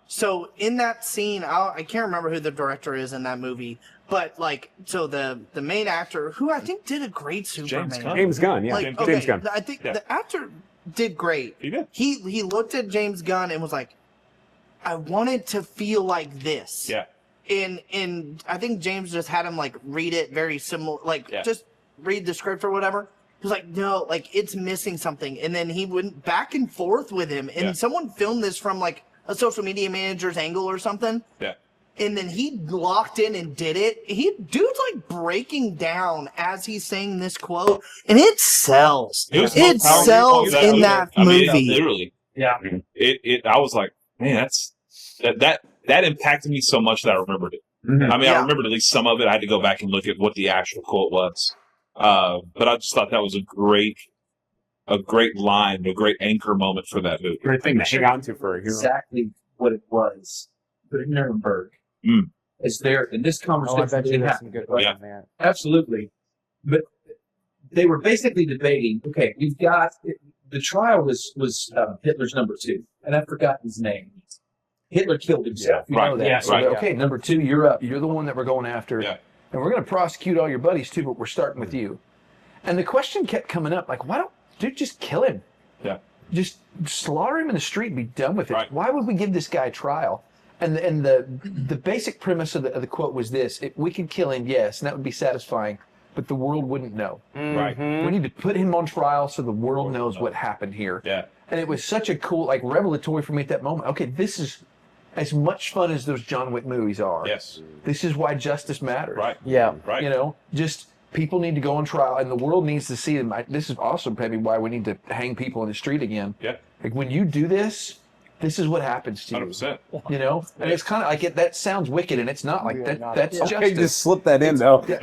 So in that scene, I can't remember who the director is in that movie, but like, so the main actor, who I think did a great Superman. James Gunn, yeah. Like, James Gunn. I think the actor did great. He did. He looked at James Gunn and was like, I wanted to feel like this. Yeah. And I think James just had him like read it very similar, like just read the script or whatever. He was like, no, like it's missing something. And then he went back and forth with him. And someone filmed this from like a social media manager's angle or something. Yeah. And then he locked in and did it. Dude's like breaking down as he's saying this quote, and it sells. It was It sells in that movie. Literally. Yeah. I was like, man, that impacted me so much that I remembered it. Mm-hmm. I mean, I remembered at least some of it. I had to go back and look at what the actual quote was. But I just thought that was a great line, a great anchor moment for that movie. Great thing to hang on to for a hero. Exactly what it was. But in Nuremberg, is there in this Oh, I conversation? bet you there's some good ones Yeah. on there. Absolutely. But they were basically debating, okay, we've got, the trial was Hitler's number 2, and I've forgotten his name. Hitler killed himself. You know that. Yeah, So right. okay, number 2, you're up. You're the one that we're going after. Yeah. And we're going to prosecute all your buddies too, but we're starting with you. And the question kept coming up, like, why don't, dude, just kill him? Yeah. Just slaughter him in the street and be done with it. Right. Why would we give this guy a trial? And the basic premise of the quote was this: if we could kill him, yes, and that would be satisfying, but the world wouldn't know. Right. We need to put him on trial so the world knows what happened here. Yeah. And it was such a cool, like, revelatory for me at that moment. Okay, this is as much fun as those John Wick movies are. Yes. This is why justice matters. Right. Yeah. Right. You know, just people need to go on trial, and the world needs to see them. This is also maybe why we need to hang people in the street again. Yeah. Like, when you do this, this is what happens to you. 100%. You know, and it's kind of like that sounds wicked, and it's not like that. That's Okay, justice. just slip that in though. It's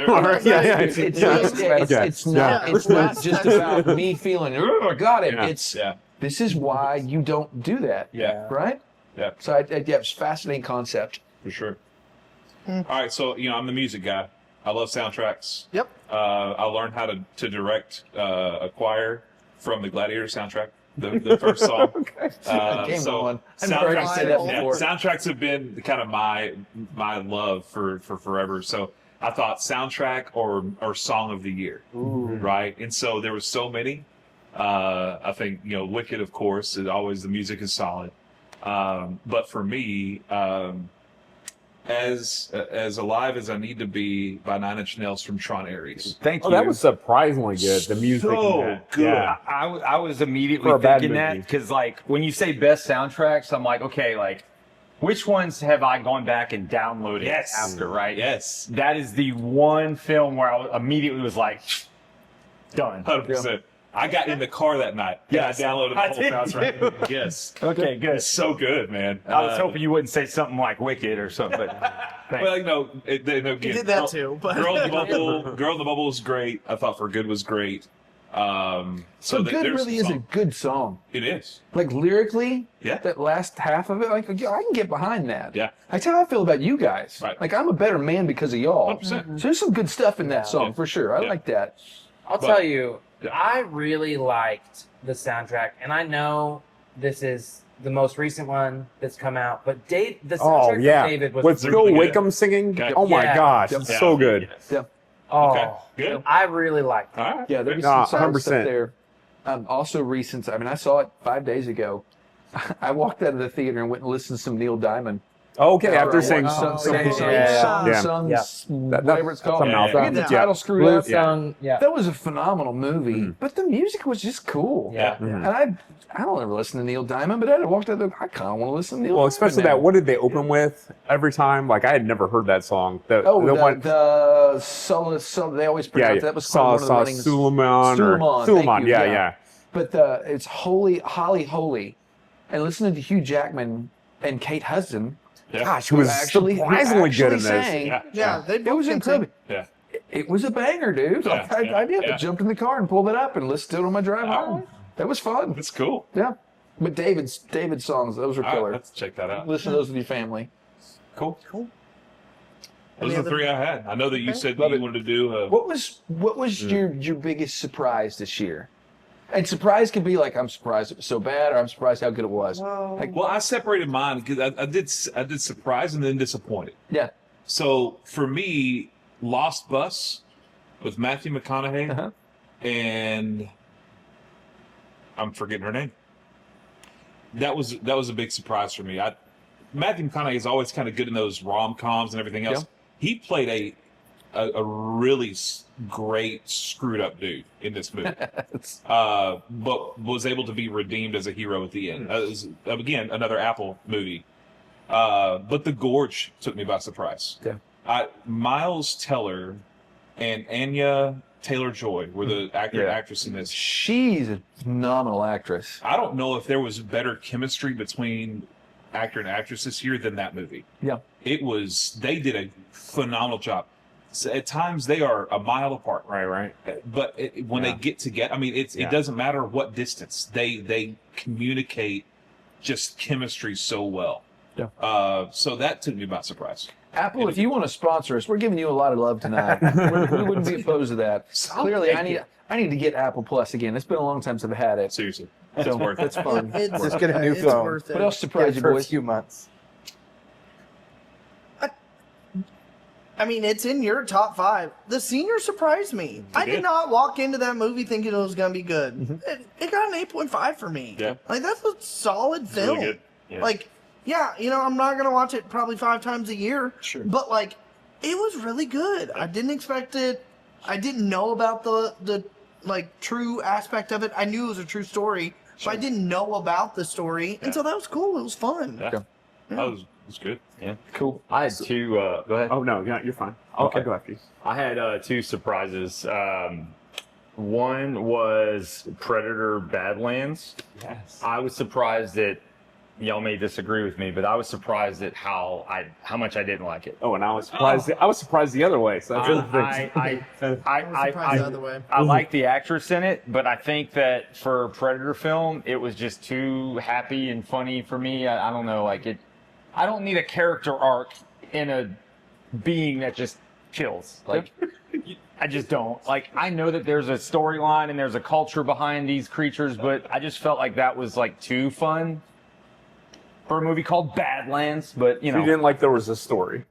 not just about me feeling, oh, I got it. It's this is why you don't do that. Yeah. Right. Yeah. So it's a fascinating concept. For sure. All right, so I'm the music guy. I love soundtracks. Yep. I learned how to direct a choir from the Gladiator soundtrack. The first song. Game on. I've never heard you say that before. Soundtracks have been kind of my love for forever. So I thought soundtrack or song of the year, right? And so there was so many. I think Wicked, of course, is always the music is solid. But for me, as alive as I need to be by 9 Inch Nails from Tron Ares. Thank you. Oh, that was surprisingly good. The music. So in that. good. Yeah. I was immediately For a bad thinking that movie. because, like, when you say best soundtracks, I'm like, okay, like, which ones have I gone back and downloaded after, right? Yes. That is the one film where I immediately was like, done. 100%. I got in the car that night. Yes. I downloaded the I whole did soundtrack. Yes. Okay, good. It's so good, man. I was hoping you wouldn't say something like Wicked or something, but thanks. Well, again, You did that too, but Girl in the Bubble was great. I thought For Good was great. So Good really is a good song. It is. Like, lyrically, Yeah. that last half of it, like, I can get behind that. Yeah. That's how I feel about you guys. Right. Like, I'm a better man because of y'all. 100%. So there's some good stuff in that song, Yeah. for sure. I Yeah. like that. I'll tell you, I really liked the soundtrack, and I know this is the most recent one that's come out, but the soundtrack Oh yeah, for David was with really Phil good. Wickham singing. Okay. Oh my Yeah. gosh, Yeah. it's so good. Yeah. oh, Okay. Good. I really liked it. All right. Yeah, there's No, some solid 100%. stuff there. Also recent, I mean, I saw it 5 days ago. I walked out of the theater and went and listened to some Neil Diamond. Okay, after saying Sung, Yeah. whatever it's called. Something else. I get the Yeah. title screwed Blue up. Song, yeah. That was a phenomenal movie, but the music was just cool. Yeah. And I don't ever listen to Neil Diamond, but I walked out there, I kind of want to listen to Neil Well, Diamond especially now. that. What did they open with every time? Like I had never heard that song. The Oh, one. they always pronounce that was called one of the runnings. Suleiman. Suleiman, thank Suleiman. you, Yeah, yeah. yeah. But it's Holly Holy. And listening to Hugh Jackman and Kate Hudson, Yeah. Gosh, who was surprisingly good in this. sang, Yeah. they it was both can sing. incredible. Yeah. It was a banger, dude. Yeah, I did. yeah. I jumped in the car and pulled it up and listened to it on my drive home. That was fun. That's cool. Yeah. But David's songs, those are All right, killer. let's check that out. Listen to those with your family. Cool. Those are the three I had. I know that you said that you wanted to do. What was your biggest surprise this year? And surprise can be like, I'm surprised it was so bad, or I'm surprised how good it was. Well, I separated mine because I did surprise and then disappointed. Yeah. So for me, Lost Bus with Matthew McConaughey and I'm forgetting her name. That was a big surprise for me. Matthew McConaughey is always kind of good in those rom-coms and everything else. Yeah. He played a really great screwed up dude in this movie, but was able to be redeemed as a hero at the end. Again, another Apple movie. But The Gorge took me by surprise. Yeah. Miles Teller and Anya Taylor-Joy were the actor and actress in this. She's a phenomenal actress. I don't know if there was better chemistry between actor and actress this year than that movie. Yeah. They did a phenomenal job. So at times they are a mile apart. Right. But when they get together, I mean, it doesn't matter what distance. They communicate just chemistry so well. Yeah. So that took me by surprise. Apple, if you want to sponsor us, we're giving you a lot of love tonight. We wouldn't be opposed to that. Clearly, I need to get Apple Plus again. It's been a long time since I've had it. Seriously. So it's fun. Just get a new It's phone. worth it. What else surprised you, For a boys? few months. I mean, it's in your top 5. The Senior surprised me. I did not walk into that movie thinking it was going to be good. It got an 8.5 for me. Yeah. Like, that's a solid film. really good. Yeah. Like, yeah, I'm not going to watch it probably 5 times a year. Sure. But, like, it was really good. I didn't expect it. I didn't know about the like, true aspect of it. I knew it was a true story, but I didn't know about the story. And so that was cool. It was fun. Yeah. That was good. Yeah. Cool. I had two. Go ahead. Oh no, you're fine. I'll go after you. I had 2 surprises. One was Predator Badlands. Yes. I was surprised that y'all may disagree with me, but I was surprised at how much I didn't like it. Oh, and I was surprised. I was surprised the other way. So that's really I was surprised the other way. I like the actress in it, but I think that for a Predator film, it was just too happy and funny for me. I don't know, like it. I don't need a character arc in a being that just kills. Like, I just don't. Like, I know that there's a storyline and there's a culture behind these creatures, but I just felt like that was like too fun for a movie called Badlands. But you know, you didn't like there was a story.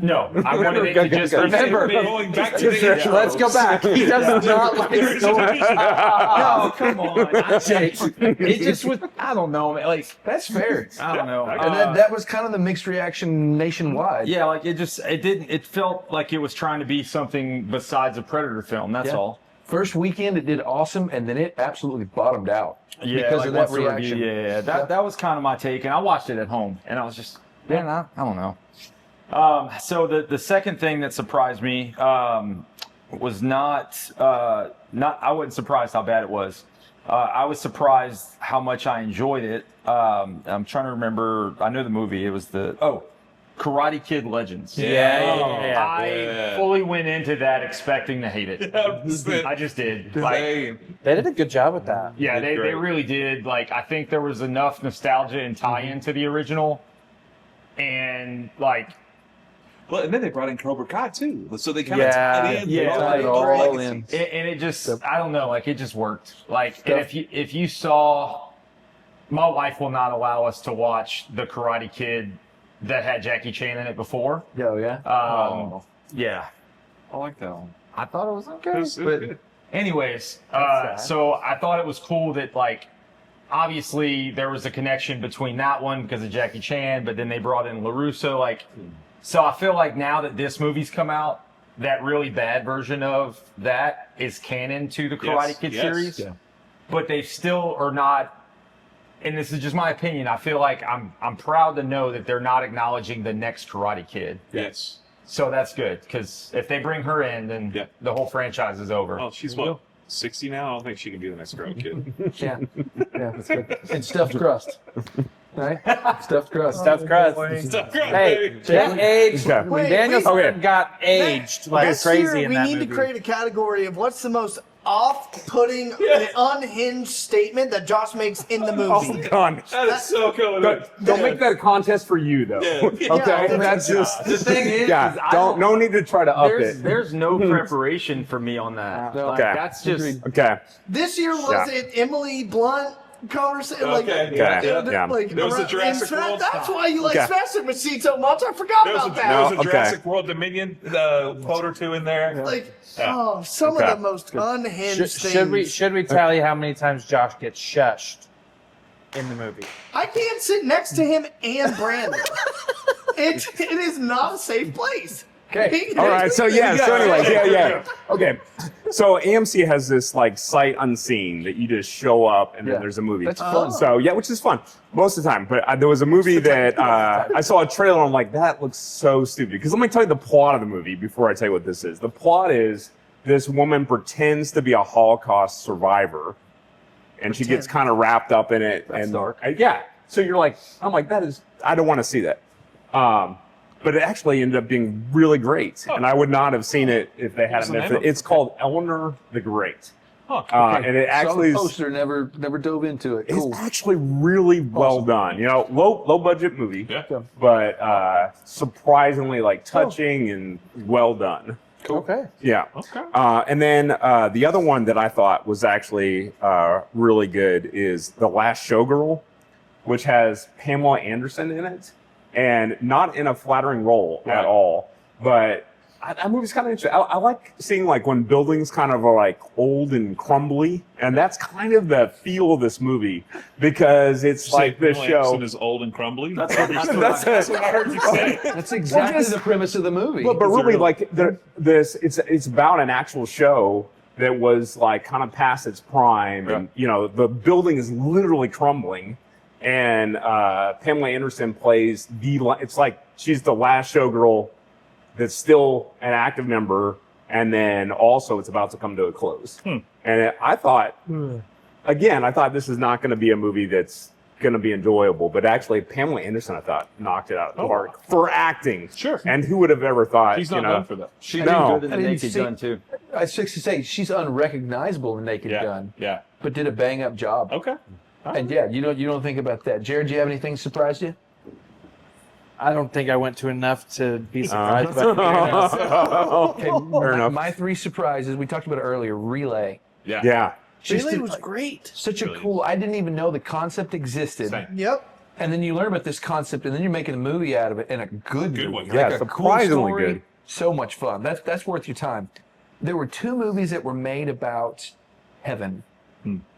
no, I wanted it to just Remember, Going back to the intro. Let's go back. He does not like stories. no, come on. It just was. I don't know, man. Like, That's fair. I don't know. And that was kind of the mixed reaction nationwide. Yeah, like it felt like it was trying to be something besides a Predator film. That's Yeah. all. First weekend, it did awesome, and then it absolutely bottomed out because like of that once the reaction. review, yeah. That was kind of my take, and I watched it at home, and I was just, man, I don't know. So the second thing that surprised me was not I wasn't surprised how bad it was. I was surprised how much I enjoyed it. I'm trying to remember. I know the movie. It was Karate Kid Legends. I fully went into that expecting to hate it. I just did. Like, They did a good job with that. yeah, they really did. Like, I think there was enough nostalgia and tie-in to the original, and like. Well, and then they brought in Cobra Kai too, so they kind of Yeah, tied in. yeah, both it all legacies. in. And it just, I don't know, like it just worked. Like, and if you saw, my wife will not allow us to watch the Karate Kid that had Jackie Chan in it before. Oh, yeah. Yeah, I like that one. I thought it was okay. It was But good. anyways, so I thought it was cool that like, obviously there was a connection between that one because of Jackie Chan, but then they brought in LaRusso, like. So I feel like now that this movie's come out, that really bad version of that is canon to the Karate Kid series. Yeah. But they still are not, and this is just my opinion, I feel like I'm proud to know that they're not acknowledging the next Karate Kid. Yes. So that's good, because if they bring her in, then the whole franchise is over. Oh, she's what? 60 now? I don't think she can be the next Karate Kid. Yeah. Yeah, that's good. And stuffed crust. Right? Stuffed crust. Stuffed crust. Hey, that aged when Wait, Daniel wait. got aged like Next crazy year, in we that need movie. to create a category of what's the most off-putting, unhinged statement that Josh makes in the movie. Oh, God. That is so cool. Don't make that a contest for you, though. Okay? Yeah. That's just... The thing is, Yeah, is I don't, no need to try to up it. there's no preparation for me on that. Like, Okay. That's just Okay. This year was it Emily Blunt conversation? Like, Okay. Yeah. like There was the Jurassic in fact, World that's stuff. why you like Okay. Smash Machine so much. I forgot There was about a, that. there was a Okay. Jurassic World Dominion quote or two in there. Like, Yeah. some Okay. of the most unhinged things. Should we tally how many times Josh gets shushed in the movie? I can't sit next to him and Brandon. it is not a safe place. Okay. All right. So anyways, Okay. So AMC has this like sight unseen that you just show up and then there's a movie. That's fun. So which is fun most of the time. But there was a movie that I saw a trailer and I'm like, that looks so stupid. Because let me tell you the plot of the movie before I tell you what this is. The plot is this woman pretends to be a Holocaust survivor, and she gets kind of wrapped up in it. That's and dark. yeah. So I'm like, I don't want to see that. But it actually ended up being really great, and I would not have seen it if they hadn't. It's called Eleanor the Great, and it actually saw the poster, never dove into it. Cool. it's actually really well done. You know, low budget movie, but surprisingly like touching and well done. Okay. Yeah. Okay. And then the other one that I thought was actually really good is The Last Showgirl, which has Pamela Anderson in it. And not in a flattering role at all, but that movie's kind of interesting. I like seeing like when buildings kind of are like old and crumbly, and that's kind of the feel of this movie because it's like this show. Is old and crumbly. That's what I heard you say. That's exactly the premise of the movie. But really, like it's about an actual show that was like kind of past its prime, and you know the building is literally crumbling. And Pamela Anderson plays it's like she's the last showgirl that's still an active member, and then also it's about to come to a close. And I thought this is not going to be a movie that's going to be enjoyable, but actually Pamela Anderson, I thought, knocked it out of the park for acting. Sure. And who would have ever thought? He's not known for that. she did No. good in I the didn't Naked see- Gun too. I was just to say she's unrecognizable in Naked Gun, Yeah. but did a bang up job. Okay. And you don't think about that. Jared, do you have anything surprised you? I don't think I went to enough to be surprised by Okay, Fair enough. my three surprises. We talked about it earlier. Relay. Yeah. Yeah. Just Really did, was like, great. Such a Really cool. I didn't even know the concept existed. Same. Yep. And then you learn about this concept, and then you're making a movie out of it, and a good movie. one. Yeah, a surprisingly good. So much fun. That's worth your time. There were two movies that were made about heaven.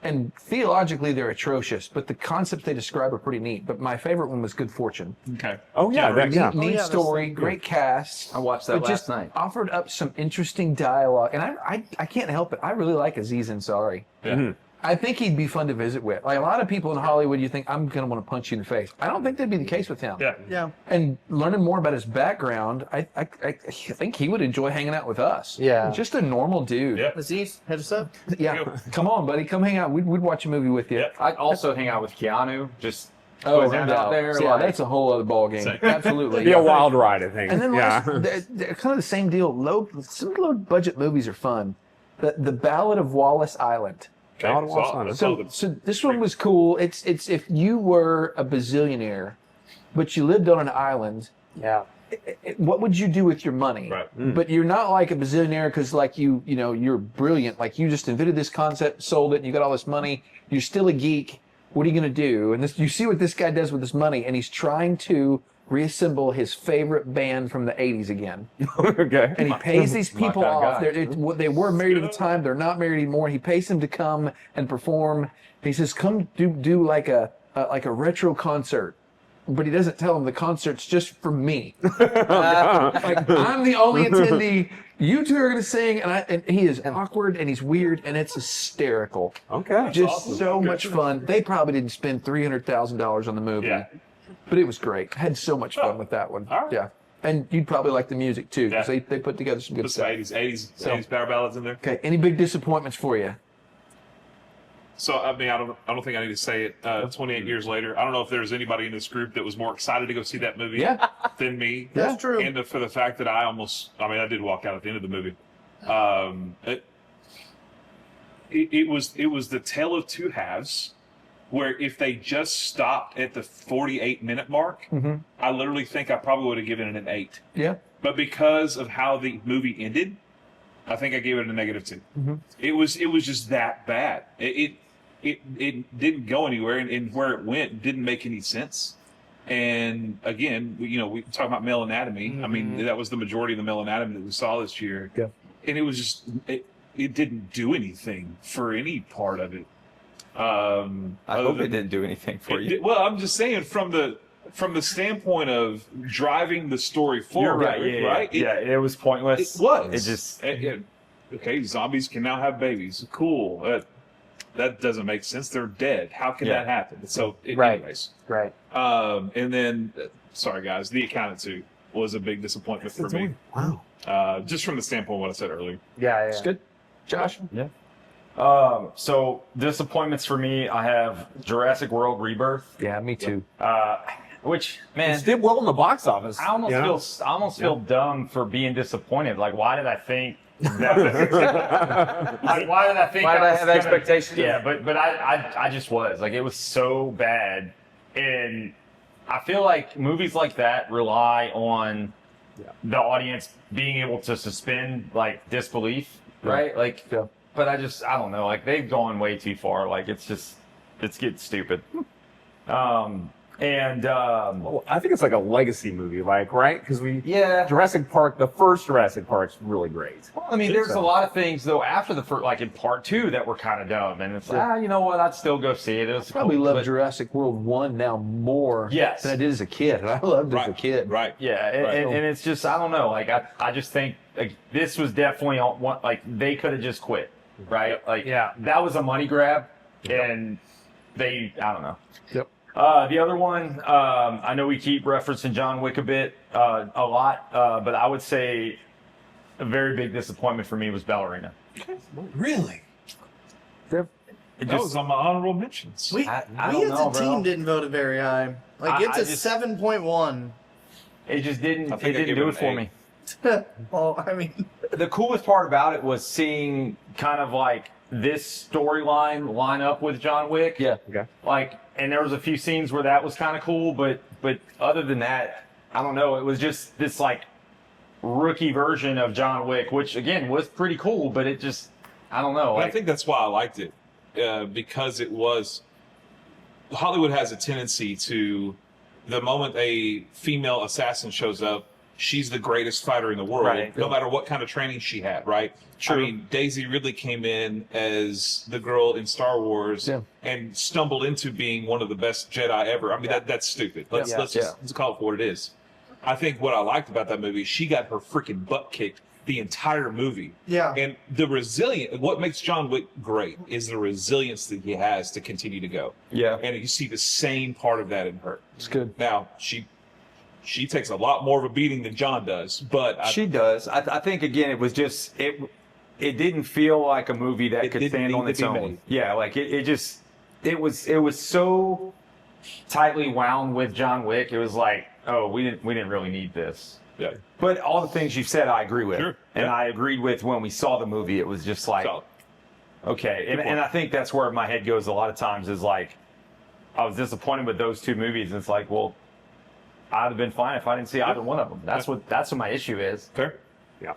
And theologically, they're atrocious, but the concepts they describe are pretty neat. But my favorite one was Good Fortune. Okay. Oh yeah. Neat that's story, great cast. I watched that But last just night. offered up some interesting dialogue. And I can't help it. I really like Aziz Ansari. Yeah. I think he'd be fun to visit with. Like a lot of people in Hollywood, you think, I'm going to want to punch you in the face. I don't think that'd be the case with him. Yeah. Yeah. And learning more about his background, I think he would enjoy hanging out with us. Yeah. Just a normal dude. Yeah. Aziz, head us up. Yeah. Come on, buddy. Come hang out. We'd watch a movie with you. Yeah. I'd also hang out with Keanu. Just Oh, put him out there. So, yeah, like- that's a whole other ball game. Same. Absolutely. Be a wild ride, I think. And then yeah. they're kind of the same deal. Some low budget movies are fun. The Ballad of Wallace Island. Okay. God, what's on it? So this one was cool. It's if you were a bazillionaire, but you lived on an island, Yeah. what would you do with your money? Right. But you're not like a bazillionaire because like you're brilliant. Like you just invented this concept, sold it, and you got all this money. You're still a geek. What are you going to do? And you see what this guy does with his money, and he's trying to reassemble his favorite band from the 80s again. Okay. And he pays these people kind of off. guy. They were married at the time. They're not married anymore. He pays them to come and perform. He says, "Come do like a retro concert." But he doesn't tell them the concert's just for me. Like I'm the only attendee. You two are going to sing, and he is awkward and he's weird and it's hysterical. Okay. Just so much fun. They probably didn't spend $300,000 on the movie, Yeah. but it was great. Had so much fun with that one. all right. Yeah, and you'd probably like the music too because Yeah. they put together some good Put some stuff. 80s power ballads in there. Okay, any big disappointments for you? So I mean, I don't think I need to say it. 28 years later, I don't know if there's anybody in this group that was more excited to go see that movie Yeah. than me. That's true. And for the fact that I did walk out at the end of the movie. it was the tale of two halves, where if they just stopped at the 48-minute mark, I literally think I probably would have given it an 8. Yeah. But because of how the movie ended, I think I gave it a -2. It was just that bad. It didn't go anywhere, and where it went didn't make any sense. And again, we talk about male anatomy. I mean, that was the majority of the male anatomy that we saw this year. Yeah. And it was just it didn't do anything for any part of it. I hope it didn't do anything for you. Well, I'm just saying from the standpoint of driving the story forward. You're right. It was pointless. It was. It just okay. Zombies can now have babies. Cool. That doesn't make sense. They're dead. How can that happen? So, anyways. Right. And then, sorry guys, The Accountant 2 was a big disappointment for me. Wow. Just from the standpoint of what I said earlier. Yeah. It's good. Josh? Yeah. So disappointments for me, I have Jurassic World Rebirth. Yeah, me too. Which, man, It did well in the box office. I almost feel dumb for being disappointed. Like, why did I think that? Like, why did I think? Why did I was have gonna- expectations? Yeah, but I just was like, it was so bad, and I feel like movies like that rely on the audience being able to suspend like disbelief, right? Like, but I don't know. Like, they've gone way too far. Like, it's getting stupid. Well, I think it's like a legacy movie, like, right? Because Jurassic Park, the first Jurassic Park's really great. Well, I mean, there's a lot of things though after the first, like in part 2, that were kind of dumb, and it's like, you know what? I'd still go see it. It was Probably cool, love but- Jurassic World 1 now more Yes. than I did as a kid. And I loved it as a kid. Right. Yeah, and it's just, I don't know. Like, I just think like this was definitely on one. Like, they could have just quit, right? Like, that was a money grab, and I don't know. Yep. The other one, I know we keep referencing John Wick a lot, but I would say a very big disappointment for me was Ballerina. Really? That was on my honorable mentions. We I as don't know, a bro. team didn't vote it very high. Like, it's I a just- 7.1. It just didn't. I It think I didn't gave do it it for an me. Well, I mean, The coolest part about it was seeing Kind of like this storyline line up with John Wick. Yeah. Okay. Like, and there was a few scenes where that was kind of cool, but other than that, I don't know. It was just this like rookie version of John Wick, which again was pretty cool, but it just, I don't know. But I Like, think that's why I liked it, because it was. Hollywood has a tendency to, the moment a female assassin shows up, she's the greatest fighter in the world, Right. no matter what kind of training she had, right? True. I mean, Daisy Ridley came in as the girl in Star Wars and stumbled into being one of the best Jedi ever. I mean, that's stupid. Let's just call it for what it is. I think what I liked about that movie, she got her freaking butt kicked the entire movie. yeah. And what makes John Wick great is the resilience that he has to continue to go. Yeah. And you see the same part of that in her. It's good. Now, she takes a lot more of a beating than John does, but She does. I think again, it was just it didn't feel like a movie that It could didn't stand on need its to be own. made. Yeah, like it was so tightly wound with John Wick. It was like, oh, we didn't really need this. yeah. But all the things you've said, I agree with, Sure. and Yeah. I agreed with when we saw the movie. It was just like, Solid. okay, and I think that's where my head goes a lot of times. Is like, I was disappointed with those two movies. And it's like, well, I'd have been fine if I didn't see either one of them. That's what my issue is. Fair. Yeah.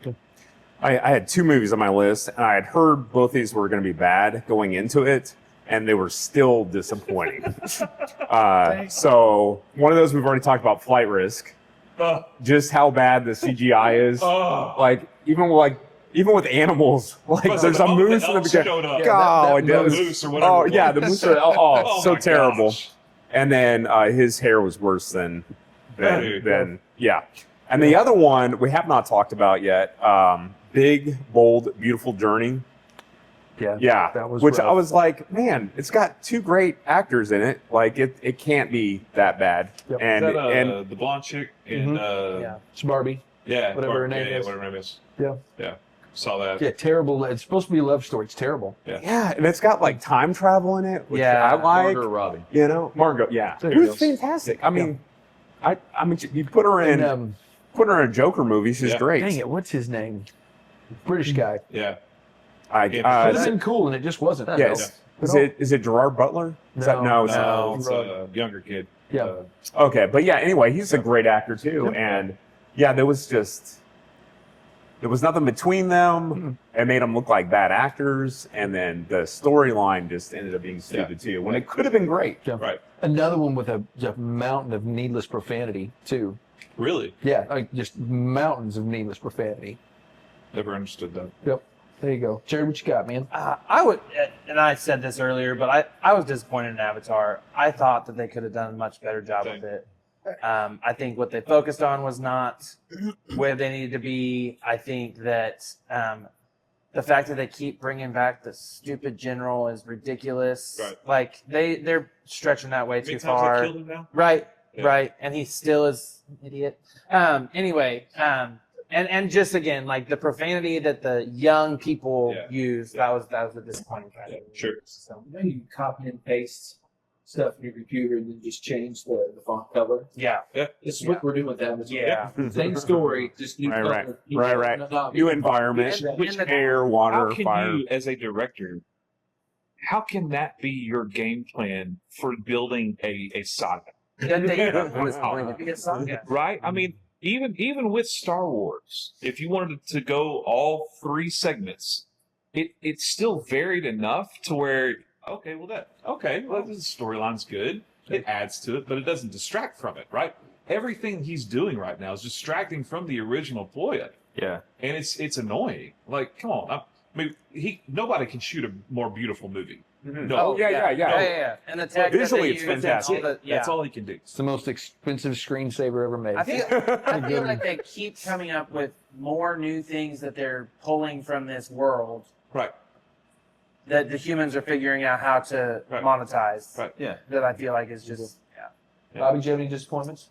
I had two movies on my list, and I had heard both these were going to be bad going into it, and they were still disappointing. So one of those we've already talked about, Flight Risk. Just how bad the CGI is. Like even with animals, like Plus, there's the a moment moose the in the elk beginning. showed up. God, that it was- moose or whatever Oh it yeah, was. the moose. Oh, so my terrible. gosh. And then his hair was worse than Dude. yeah. And the other one we have not talked about yet. Big, Bold, Beautiful Journey. Yeah, that was which I rough. was like, man, it's got two great actors in it. Like it can't be that bad. Yep. And Is that, and the blonde chick in It's Barbie. yeah, Whatever her name is. whatever her name is. Yeah. Yeah. Saw that. Yeah, terrible. It's supposed to be a love story. It's terrible. yeah, and it's got like time travel in it, which I like. Margot Robbie. You know, Margot. Yeah, There it you was go. fantastic. I mean, I mean, you put her in And put her in a Joker movie. She's Yeah. great. dang it, what's his name? British guy. Yeah. Could have been cool, and it just wasn't. Yes. Is it Gerard Butler? No. It's a younger kid. Yeah. Okay, but yeah. Anyway, he's a great actor too, and yeah, there was nothing between them. It made them look like bad actors, and then the storyline just ended up being stupid too. When it could have been great. Yeah. Right. Another one with a mountain of needless profanity too. Really? Yeah, like just mountains of needless profanity. Never understood that. Yep. There you go. Jared, what you got, man? I would, and I said this earlier, but I was disappointed in Avatar. I thought that they could have done a much better job with it. I think what they focused on was not where they needed to be. I think that the fact that they keep bringing back the stupid general is ridiculous. Right. Like they're stretching that way too Times far. they killed him now? Right, Yeah. right, and he still is an idiot. Anyway, and just again, like the profanity that the young people use, that was a disappointing fact. Sure. So, You know, you can copy and paste stuff in your computer and then just change the font color. yeah, This is what we're doing with Avatar. yeah. Same story, just new Right, color. right. New environment, air, water, How can fire. you, as a director, how can that be your game plan for building a saga? That they was going to be a saga. Right? I mean, even with Star Wars, if you wanted to go all 3 segments, it's still varied enough to where this storyline's good. It adds to it, but it doesn't distract from it, right? Everything he's doing right now is distracting from the original ploy. Yeah. And it's annoying. Like, come on. Nobody can shoot a more beautiful movie. No. Oh, yeah. And the tech Visually, that it's they use, fantastic. That's all he can do. It's the most expensive screensaver ever made. I feel like they keep coming up with more new things that they're pulling from this world Right. that the humans are figuring out how to monetize. Right. Yeah. That I feel like is just Bobby, do you have any disappointments?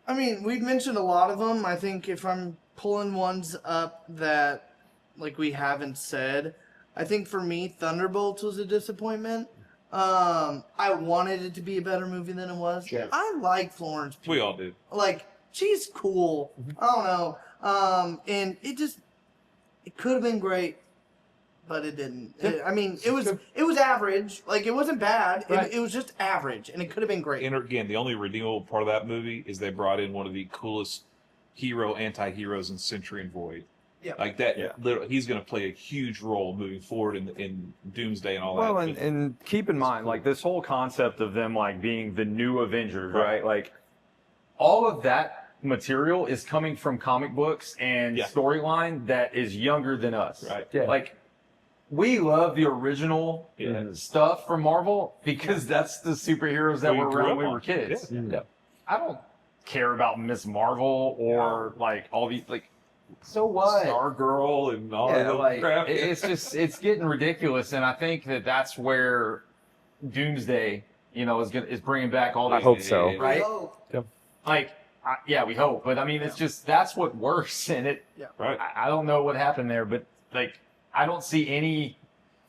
I mean, we've mentioned a lot of them. I think if I'm pulling ones up that like we haven't said, I think for me, Thunderbolts was a disappointment. I wanted it to be a better movie than it was. Yeah. I like Florence Pugh. We all did. Like, she's cool. I don't know. And it could have been great, but it didn't. It was average. Like, it wasn't bad. Right. It was just average, and it could have been great. And again, the only redeemable part of that movie is they brought in one of the coolest anti-heroes in Century and Void. Yeah. Like that, literally, he's going to play a huge role moving forward in Doomsday and all Well, that. and keep in mind, like this whole concept of them like being the new Avengers, right? Like all of that material is coming from comic books and storyline that is younger than us. Right. Yeah. Like we love the original stuff from Marvel because that's the superheroes that We were grew around up when we on. were kids. Yeah. I don't care about Miss Marvel or like all these like. So what? Stargirl and all that like, crap. it's getting ridiculous, and I think that's where Doomsday, is bringing back all these. I hope so. Right? Oh, Like, we hope, but I mean, it's just that's what works, and it. Yeah. Right. I don't know what happened there, but like, I don't see any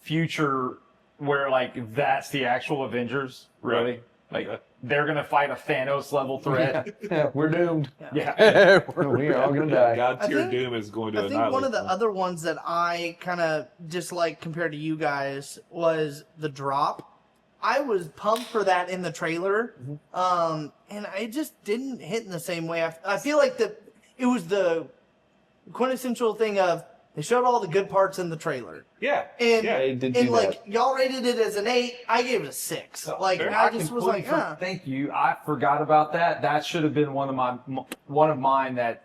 future where like that's the actual Avengers, really. Right. Like they're gonna fight a Thanos level threat. Yeah, we're doomed. Yeah. We are all gonna die. God tier I think- Doom is going to I think annihilate one of the them. other ones that I kind of disliked compared to you guys was The Drop. I was pumped for that in the trailer, and I just didn't hit in the same way. I feel like it was the quintessential thing of they showed all the good parts in the trailer. Yeah. And, Yeah, they did and do like, y'all rated it as an 8. I gave it a 6. Like, fair. I just was like, Thank you. I forgot about that. That should have been one of mine that,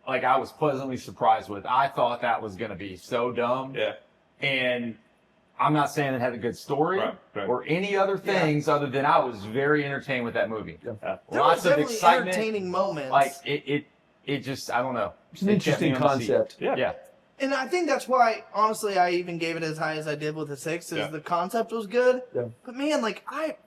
like, I was pleasantly surprised with. I thought that was going to be so dumb. Yeah. And I'm not saying it had a good story Right. or any other things other than I was very entertained with that movie. there Lots was of definitely excitement. entertaining moments. Like, it just, I don't know. It's an It kept me interesting on the seat. concept. Yeah. And I think that's why, honestly, I even gave it as high as I did with a 6. Is the concept was good. Yeah. But man, like I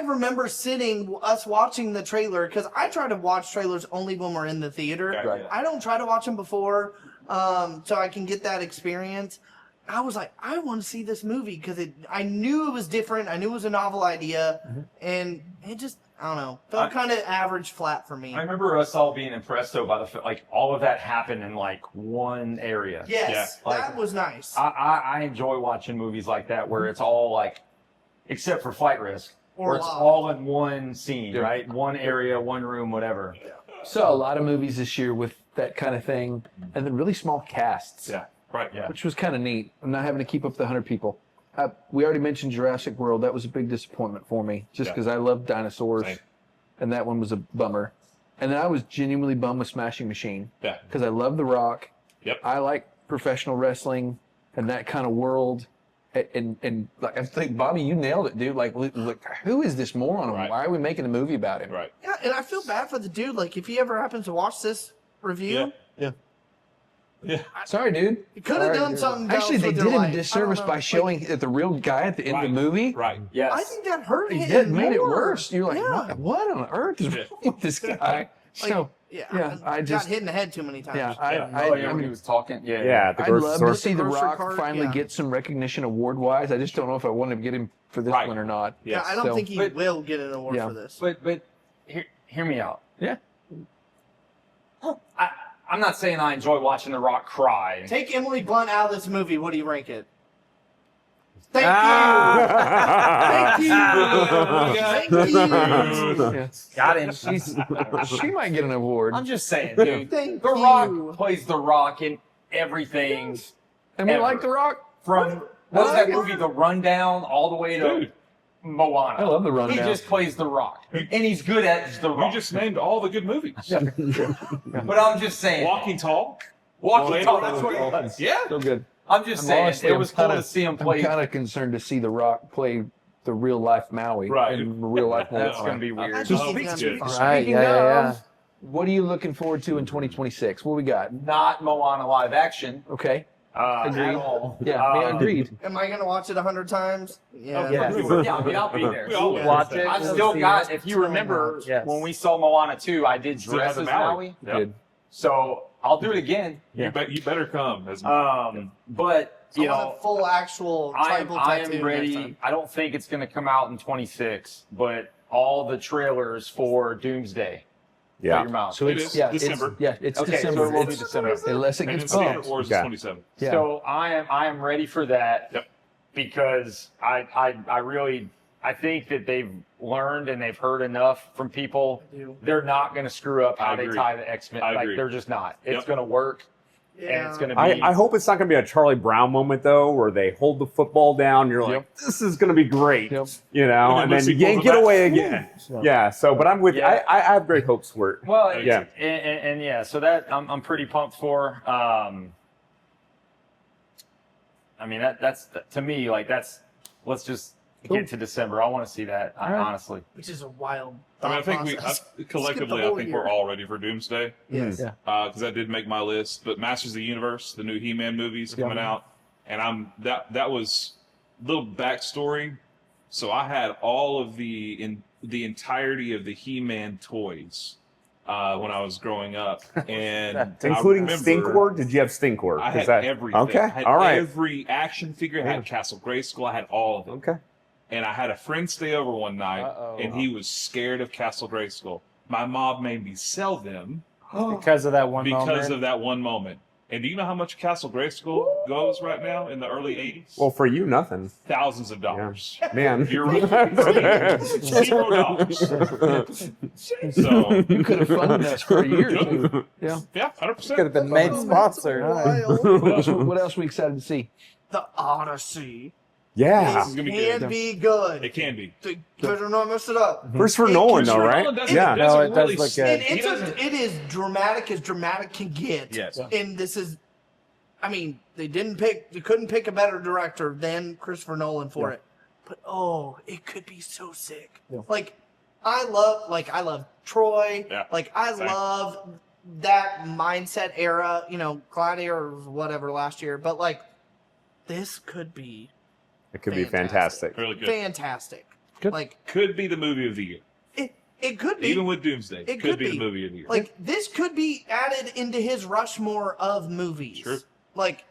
remember us watching the trailer because I try to watch trailers only when we're in the theater. Right. I don't try to watch them before, so I can get that experience. I was like, I want to see this movie because I knew it was different. I knew it was a novel idea, and it just I don't know. Felt kind of average flat for me. I remember us all being impressed though by like all of that happened in like one area. Yes, Yeah. that was nice. I enjoy watching movies like that where it's all like, except for Flight Risk, where it's Live. all in one scene, right? One area, one room, whatever. Saw a lot of movies this year with that kind of thing, and then really small casts. Yeah. Right. Yeah. Which was kind of neat. I'm not having to keep up the 100 people. We already mentioned Jurassic World. That was a big disappointment for me, just because I love dinosaurs, Same. and that one was a bummer. And then I was genuinely bummed with Smashing Machine. Yeah. Because I love The Rock. Yep. I like professional wrestling and that kind of world. And like I think, Bobby, you nailed it, dude. Like, who is this moron? Right. Why are we making a movie about him? Right. Yeah, and I feel bad for the dude. Like, if he ever happens to watch this review, Yeah. Sorry, dude. he could have Sorry, done dude. something. Actually, else they with did your him a life. I don't disservice know. by Like, showing that the real guy at the end of the movie. Right. Yes. I think that hurt him. That made it more. worse. You're like, Yeah. what on earth is wrong with this guy? So, Yeah, I just, got hit in the head too many times. yeah, Oh, yeah, I when he mean, was talking. Yeah. Yeah, the I'd grocery love store. to see The Grocery Rock cart, finally yeah. get some recognition award-wise. I just don't know if I want to get him for this Right. one or not. Yeah, I don't So- think he But- will get an award Yeah. for this. But hear me out. Yeah. I'm not saying I enjoy watching The Rock cry. Take Emily Blunt out of this movie. What do you rank it? Thank Ah! you. Thank you. Yeah. Got him. She might get an award. I'm just saying, dude. Thank The you. Rock plays The Rock in everything And we ever. like The Rock. from what was that movie, The Rundown, all the way to Dude. Moana. I love The Rundown. He just plays The Rock, and he's good at The You Rock. just named all the good movies. But I'm just saying, Walking Tall. Walking Tall. That's what it was. Yeah. So good. I'm just saying, Honestly, it was cool kinda- to see him I'm play. kind of concerned to see The Rock play the real-life Maui. Right. In real-life That's Moana. going to be weird. I So think speaks it's gonna be good. fine. Speaking of, what are you looking forward to in 2026? What we got? Not Moana live action. Okay. Agreed. At all. Yeah, agreed. Am I gonna watch it 100 times? Yeah. Yeah, I mean, I'll be there. We all Watch it. I've still got, if you remember, Yes. when we saw Moana 2, I did Still dress have as the Maui. Maui. Yep. Good. So I'll do it again. You better come. As But, I you want know, a full actual I tribal am tattoo next ready. time. I don't think it's going to come out in 26, but all the trailers for Doomsday. Shut Yeah. your mouth. So It it's is December. It's Okay, December. so it will be It's- December. Unless it and gets Secret bumped. Wars is Okay. 27. Yeah. So I am ready for that. Yep. Because I really think that they've learned and they've heard enough from people. I do. They're not going to screw up how I they agree. tie the X-Men. I Like agree. they're just not. It's Yep. going to work, and Yeah. it's going to be. I hope it's not going to be a Charlie Brown moment though, where they hold the football down. You're like, this is going to be great, Yep. you know, And and then then Lucy you can't pulls get it back. away again. Yeah. So, but I'm with you. Yeah. I have great hopes for it. Well, Yeah. and yeah, so that I'm pretty pumped for. I mean that's to me like that's. Let's just get to December. I want to see that. Honestly. Which is a wild. I mean, I think process. collectively, I think we're all ready for Doomsday. Yes. Yeah. Because that did make my list. But Masters of the Universe, the new He-Man movies coming out, and that was little backstory. So I had all of the entirety of the He-Man toys when I was growing up, and Including I remember Stinkor? Did you have Stinkor? I Is had that- everything. Okay. I had All right. every action figure. I had Castle Grayskull. I had all of them. Okay. And I had a friend stay over one night, and he was scared of Castle Grayskull. My mom made me sell them Because of that one moment. of that one moment. And do you know how much Castle Grayskull goes right now in the early 80s? Well, for you, nothing. Thousands of dollars. Man. You're right. $0. So, You could have funded us for a year or two. Yeah. yeah, 100%. Could have been main sponsor. What else are we excited to see? The Odyssey Yeah. This is gonna be can good. be good. It can be. Better not mess it up. Christopher It Nolan, can- though, right? Nolan doesn't- Yeah. doesn't No, it does really look s- good. It is dramatic as dramatic can get. Yes. And this is, I mean, they couldn't pick a better director than Christopher Nolan for it. But it could be so sick. Like, I love Troy. Yeah. Like, I Same. love that mindset era. You know, Gladiator or whatever last year. But like, this could be It could be fantastic. Really good. fantastic. Good. Like, Could be the movie of the year. it could be. Even with Doomsday, It could could be the be. movie of the year. Like, this could be added into his Rushmore of movies. Sure. Like,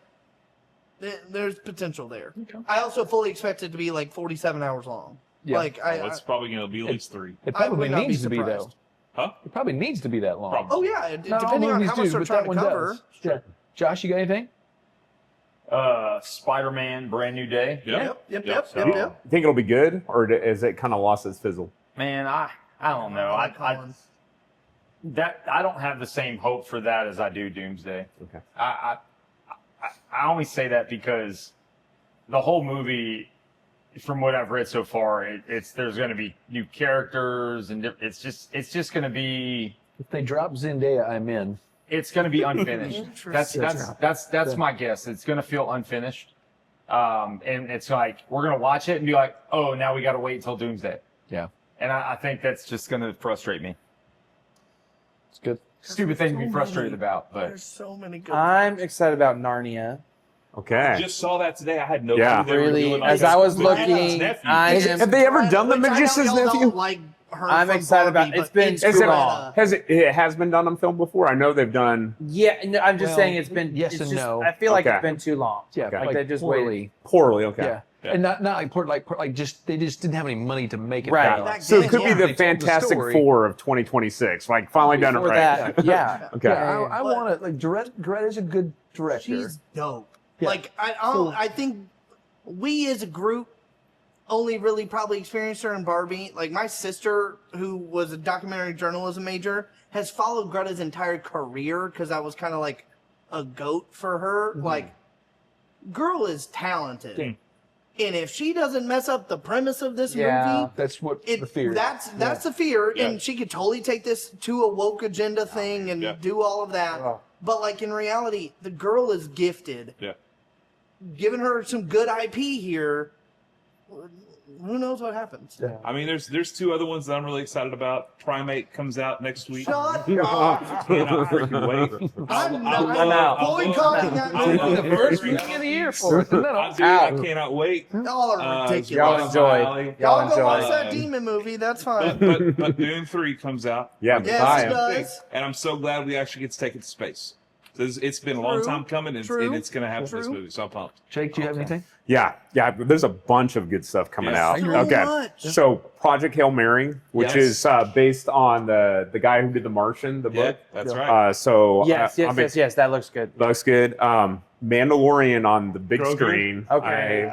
there's potential there. I also fully expect it to be like 47 hours long. Yeah. Like It's probably going to be at least 3. It I probably would not be needs to be though. surprised. Huh? It probably needs to be that long. Probably. Oh yeah, Not all depending on movies how much do, they're but trying that to one cover. does. Yeah. Josh, you got anything? Spider-Man: Brand New Day. Yeah. Yep. You think it'll be good, or is it kind of lost its fizzle? Man, I don't know. I don't have the same hope for that as I do Doomsday. Okay. I only say that because the whole movie, from what I've read so far, there's going to be new characters and it's just going to be. If they drop Zendaya, I'm in. It's going to be unfinished. That's my guess. It's going to feel unfinished, and it's like we're going to watch it and be like, oh, now we got to wait until Doomsday. Yeah. And I think that's just going to frustrate me. It's good. Stupid thing to be frustrated about, but There's so many good. I'm excited about Narnia. Okay. Just saw that today. I had no Yeah. clue they were Really, doing as all I this was with Magic's looking, nephew. I am. Have they ever done the Which I know Magician's y'all Nephew? don't like her I'm from excited about- Barbie, it's but been it's too Is it, long. it has been done on film before? I know they've done Yeah, no, I'm just Well, saying it's been. yes it's and just, no. I feel like Okay. it's been too long. Yeah, Okay. Like they just poorly. waited. poorly. Okay. Yeah. Yeah. And not like poor, like just they just didn't have any money to make it. Right. that long. Back So it then, could yeah. be They the told the Fantastic story. Four of 2026. Like finally done it Before right. that, yeah. Okay. Yeah, I But- want to like Greta's a good director. She's dope. Yeah. Like So- I think we as a group only really probably experienced her in Barbie. Like my sister, who was a documentary journalism major, has followed Greta's entire career because I was kind of like a goat for her. Like, girl is talented, and if she doesn't mess up the premise of this Yeah. movie, That's what the fear. that's the fear, Yeah. and she could totally take this to a woke agenda thing and Yeah. do all of that. Oh. But like in reality, the girl is gifted. Yeah. Giving her some good IP here, who knows what happens? Yeah. I mean, there's 2 other ones that I'm really excited about. Primate comes out next week. Shut up! Cannot freaking wait. I'm out. boycotting that movie. the first movie of the year for us. Isn't that I awesome? cannot wait. Y'all are It's ridiculous. Y'all right up enjoy. my alley. Y'all go enjoy. watch that demon movie. That's fine. But Dune 3 comes out. Yeah. Yes, buy it 'em. does. And I'm so glad we actually get to take it to space. It's been a long True. time coming, and True. it's going to happen in this True. movie, so I'm pumped. Jake, do you have anything? Yeah. There's a bunch of good stuff coming Yes. out. So Okay. much. So Project Hail Mary, which Yes. is based on the guy who did The Martian, the Yeah, book. that's right. Yes, I'm yes. That looks good. Looks good. Mandalorian on the big Grogu? screen. Okay.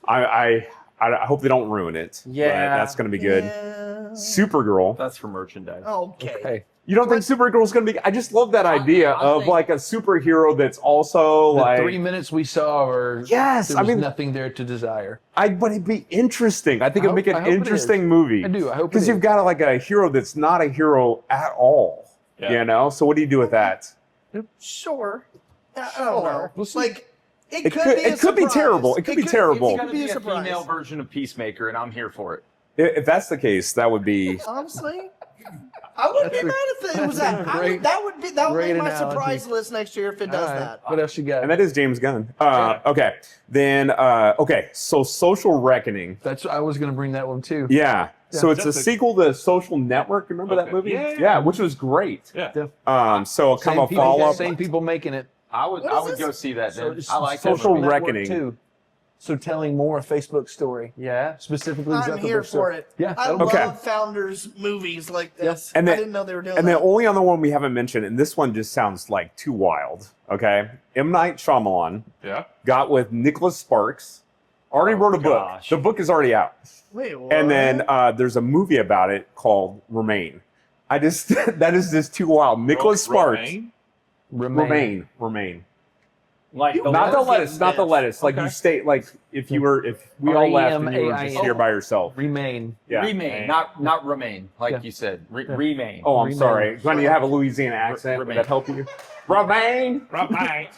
I hope they don't ruin it. but Yeah. that's going to be good. Yeah. Supergirl. That's for merchandise. Okay. Hey, You don't think Supergirl's going to be? I just love that idea I of think- like a superhero that's also the like. 3 minutes we saw were Yes, there I was mean- nothing there to desire. But it'd be interesting. I think I it'd make hope- an I hope it interesting is. movie. I do. I hope it because you've is. got like a hero that's not a hero at all. Yeah. You know. So what do you do with that? Sure. I don't know. We'll see. Like, it It could could- be a it could be surprise. terrible. It could be terrible. It it's could going be to a be a surprise. female version of Peacemaker, and I'm here for it. If that's the case, that would be. Honestly, I wouldn't be That's a- mad if it was that. that's a great- That would great make my analogy. surprise list next year if it does All right. that. What else you got? And that is James Gunn. Okay. Then, okay. So Social Reckoning. That's I was going to bring that one too. Yeah. So it's a That's a- sequel to Social Network. Remember that Okay. movie? Yeah. which was great. Yeah. So kind Same of a people, follow up. same people making it. I What would is this? go see that. Then. it's I like that Social movie. Network, Reckoning. too. So telling more a Facebook story, Yeah. specifically. I'm Zuckerberg here story. for it. Yeah. I Okay. love founders movies like this. And I the- didn't know they were doing And that. the only other one we haven't mentioned, and this one just sounds like too wild. Okay. M. Night Shyamalan Yeah. got with Nicholas Sparks. Already wrote a book. gosh. The book is already out. Wait, what? And then there's a movie about it called Remain. I just that is just too wild. Nicholas Sparks. Romaine? Remain. Like the Not the love lettuce, not the this. lettuce. Like Okay. you stay, like if we all left and you were just R-E-M-A-I-N. here by yourself. Remain. Yeah. Remain, not remain, like Yeah. you said. Yeah. Remain. Oh, I'm Remain. sorry. When you have a Louisiana accent, would Remain. that help you? Remain. Romaine.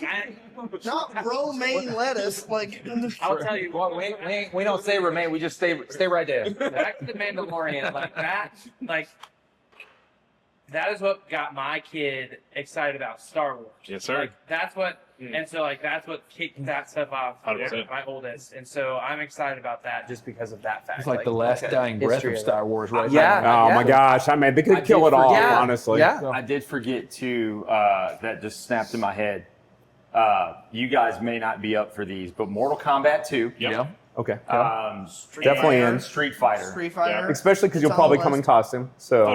not romaine lettuce. Like, I'll tell you what. We don't say remain. We just stay right there. Back to the Mandalorian, that is what got my kid excited about Star Wars. Yes, sir. Like, that's what, and so that's what kicked that stuff off. 100%. My oldest, and so I'm excited about that just because of that fact. It's like the last dying breath history of of Star Wars, right? Yeah. now. Oh my gosh! I mean, they could I kill did it all. forget. Honestly. Yeah. I did forget to, that just snapped in my head. You guys may not be up for these, but Mortal Kombat 2. Yep. Yeah. Okay. Definitely in. Street Fighter. Street Fighter. Especially because you'll It's on probably the come in list. costume. So.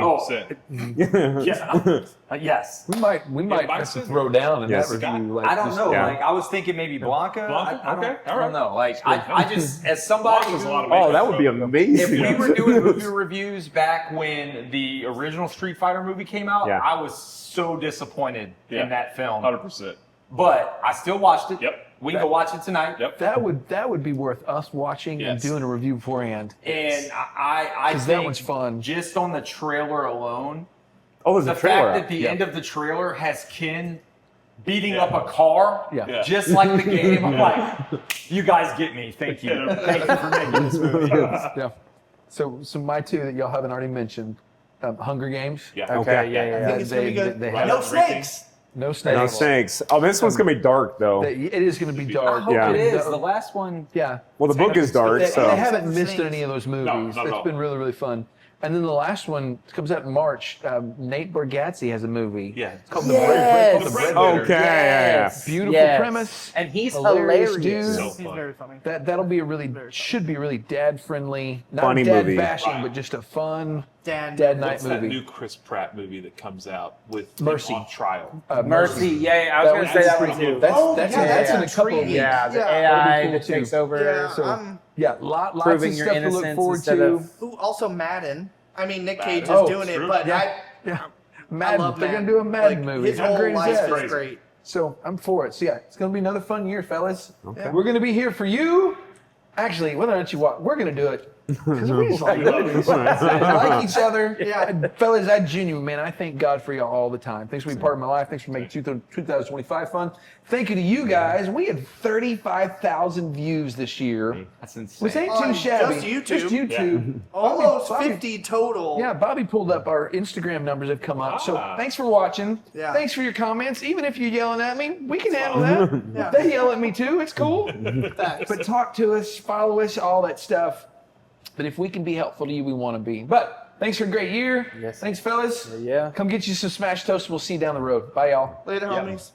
100%. Yeah. Yes. We might buy have to some. throw down in Yes. that review. Like, I don't just- know. Yeah. Like I was thinking maybe Blanca. Blanca? I don't, Okay, all I don't right. know. Like I just as somebody Blanca's a who- lot of Oh, that would be if amazing. we were doing movie reviews back when the original Street Fighter movie came out, Yeah. I was so disappointed in that film. 100%. But I still watched it. Yep. We can go watch it tonight. Yep. That would be worth us watching and Yes. doing a review beforehand. And I 'Cause think that one's fun. just on the trailer alone, Oh, there's the a trailer. fact that the Yeah. end of the trailer has Ken beating up a car, Yeah. just like the game. I'm like, you guys get me. Thank you. Thank you for making this movie. Yeah. So my two that y'all haven't already mentioned, Hunger Games. Yeah. Okay. I think it's gonna be good. They Right. have No Right. snakes. no snakes. No snakes. Oh, this one's gonna be dark though. It is going to be I dark. hope Yeah. it is. The last one. Yeah. Well, the book is dark, They so. haven't Snakes. missed any of those movies. not at It's all. been really, really fun. And then the last one comes out in March. Nate Bargatze has a movie. Yeah. It's called Yes. The The Bread Bread Winner. Okay. Yes. Beautiful Yes. premise. And he's Hilarious hilarious. dude. So He's fun. very funny. That'll be a really should be a really dad friendly, not Funny dad movie. bashing, Right. but just a fun Dan. dad night What's that movie. new Chris Pratt movie that comes out with Mercy. him on trial? Mercy. Yeah, I was going to say that one too. That's Oh, that's yeah, that's in a that's couple of intriguing. weeks. Yeah, the Yeah, AI that'd be cool, that takes too. over. Yeah, So yeah, lots Proving of your stuff to look innocence forward instead to. of- Ooh, also Madden. I mean, Nick Cage is Madden. doing it, true. but Yeah. Yeah, Madden. I love They're Madden. gonna do a Madden Like, movie. His How whole great is life that? is great. So I'm for it. So yeah, it's gonna be another fun year, fellas. Okay. We're gonna be here for you. Actually, whether or not you want, we're gonna do it. Because we just like movies. We like each other. Yeah. And fellas, I genuinely, man, I thank God for y'all all the time. Thanks for being part of my life. Thanks for making 2025 fun. Thank you to you guys. We had 35,000 views this year. That's insane. Which ain't On too shabby. just YouTube? Just YouTube. Almost Bobby- 50 total. Yeah, Bobby pulled up our Instagram numbers have come up. So Ah. thanks for watching. Yeah. Thanks for your comments. Even if you're yelling at me, we can handle that. Yeah. They yell at me too. It's cool. But talk to us, follow us, all that stuff. But if we can be helpful to you, we want to be. But thanks for a great year. Yes. Thanks, fellas. Yeah. Come get you some Smash Toast. We'll see you down the road. Bye, y'all. Later, homies.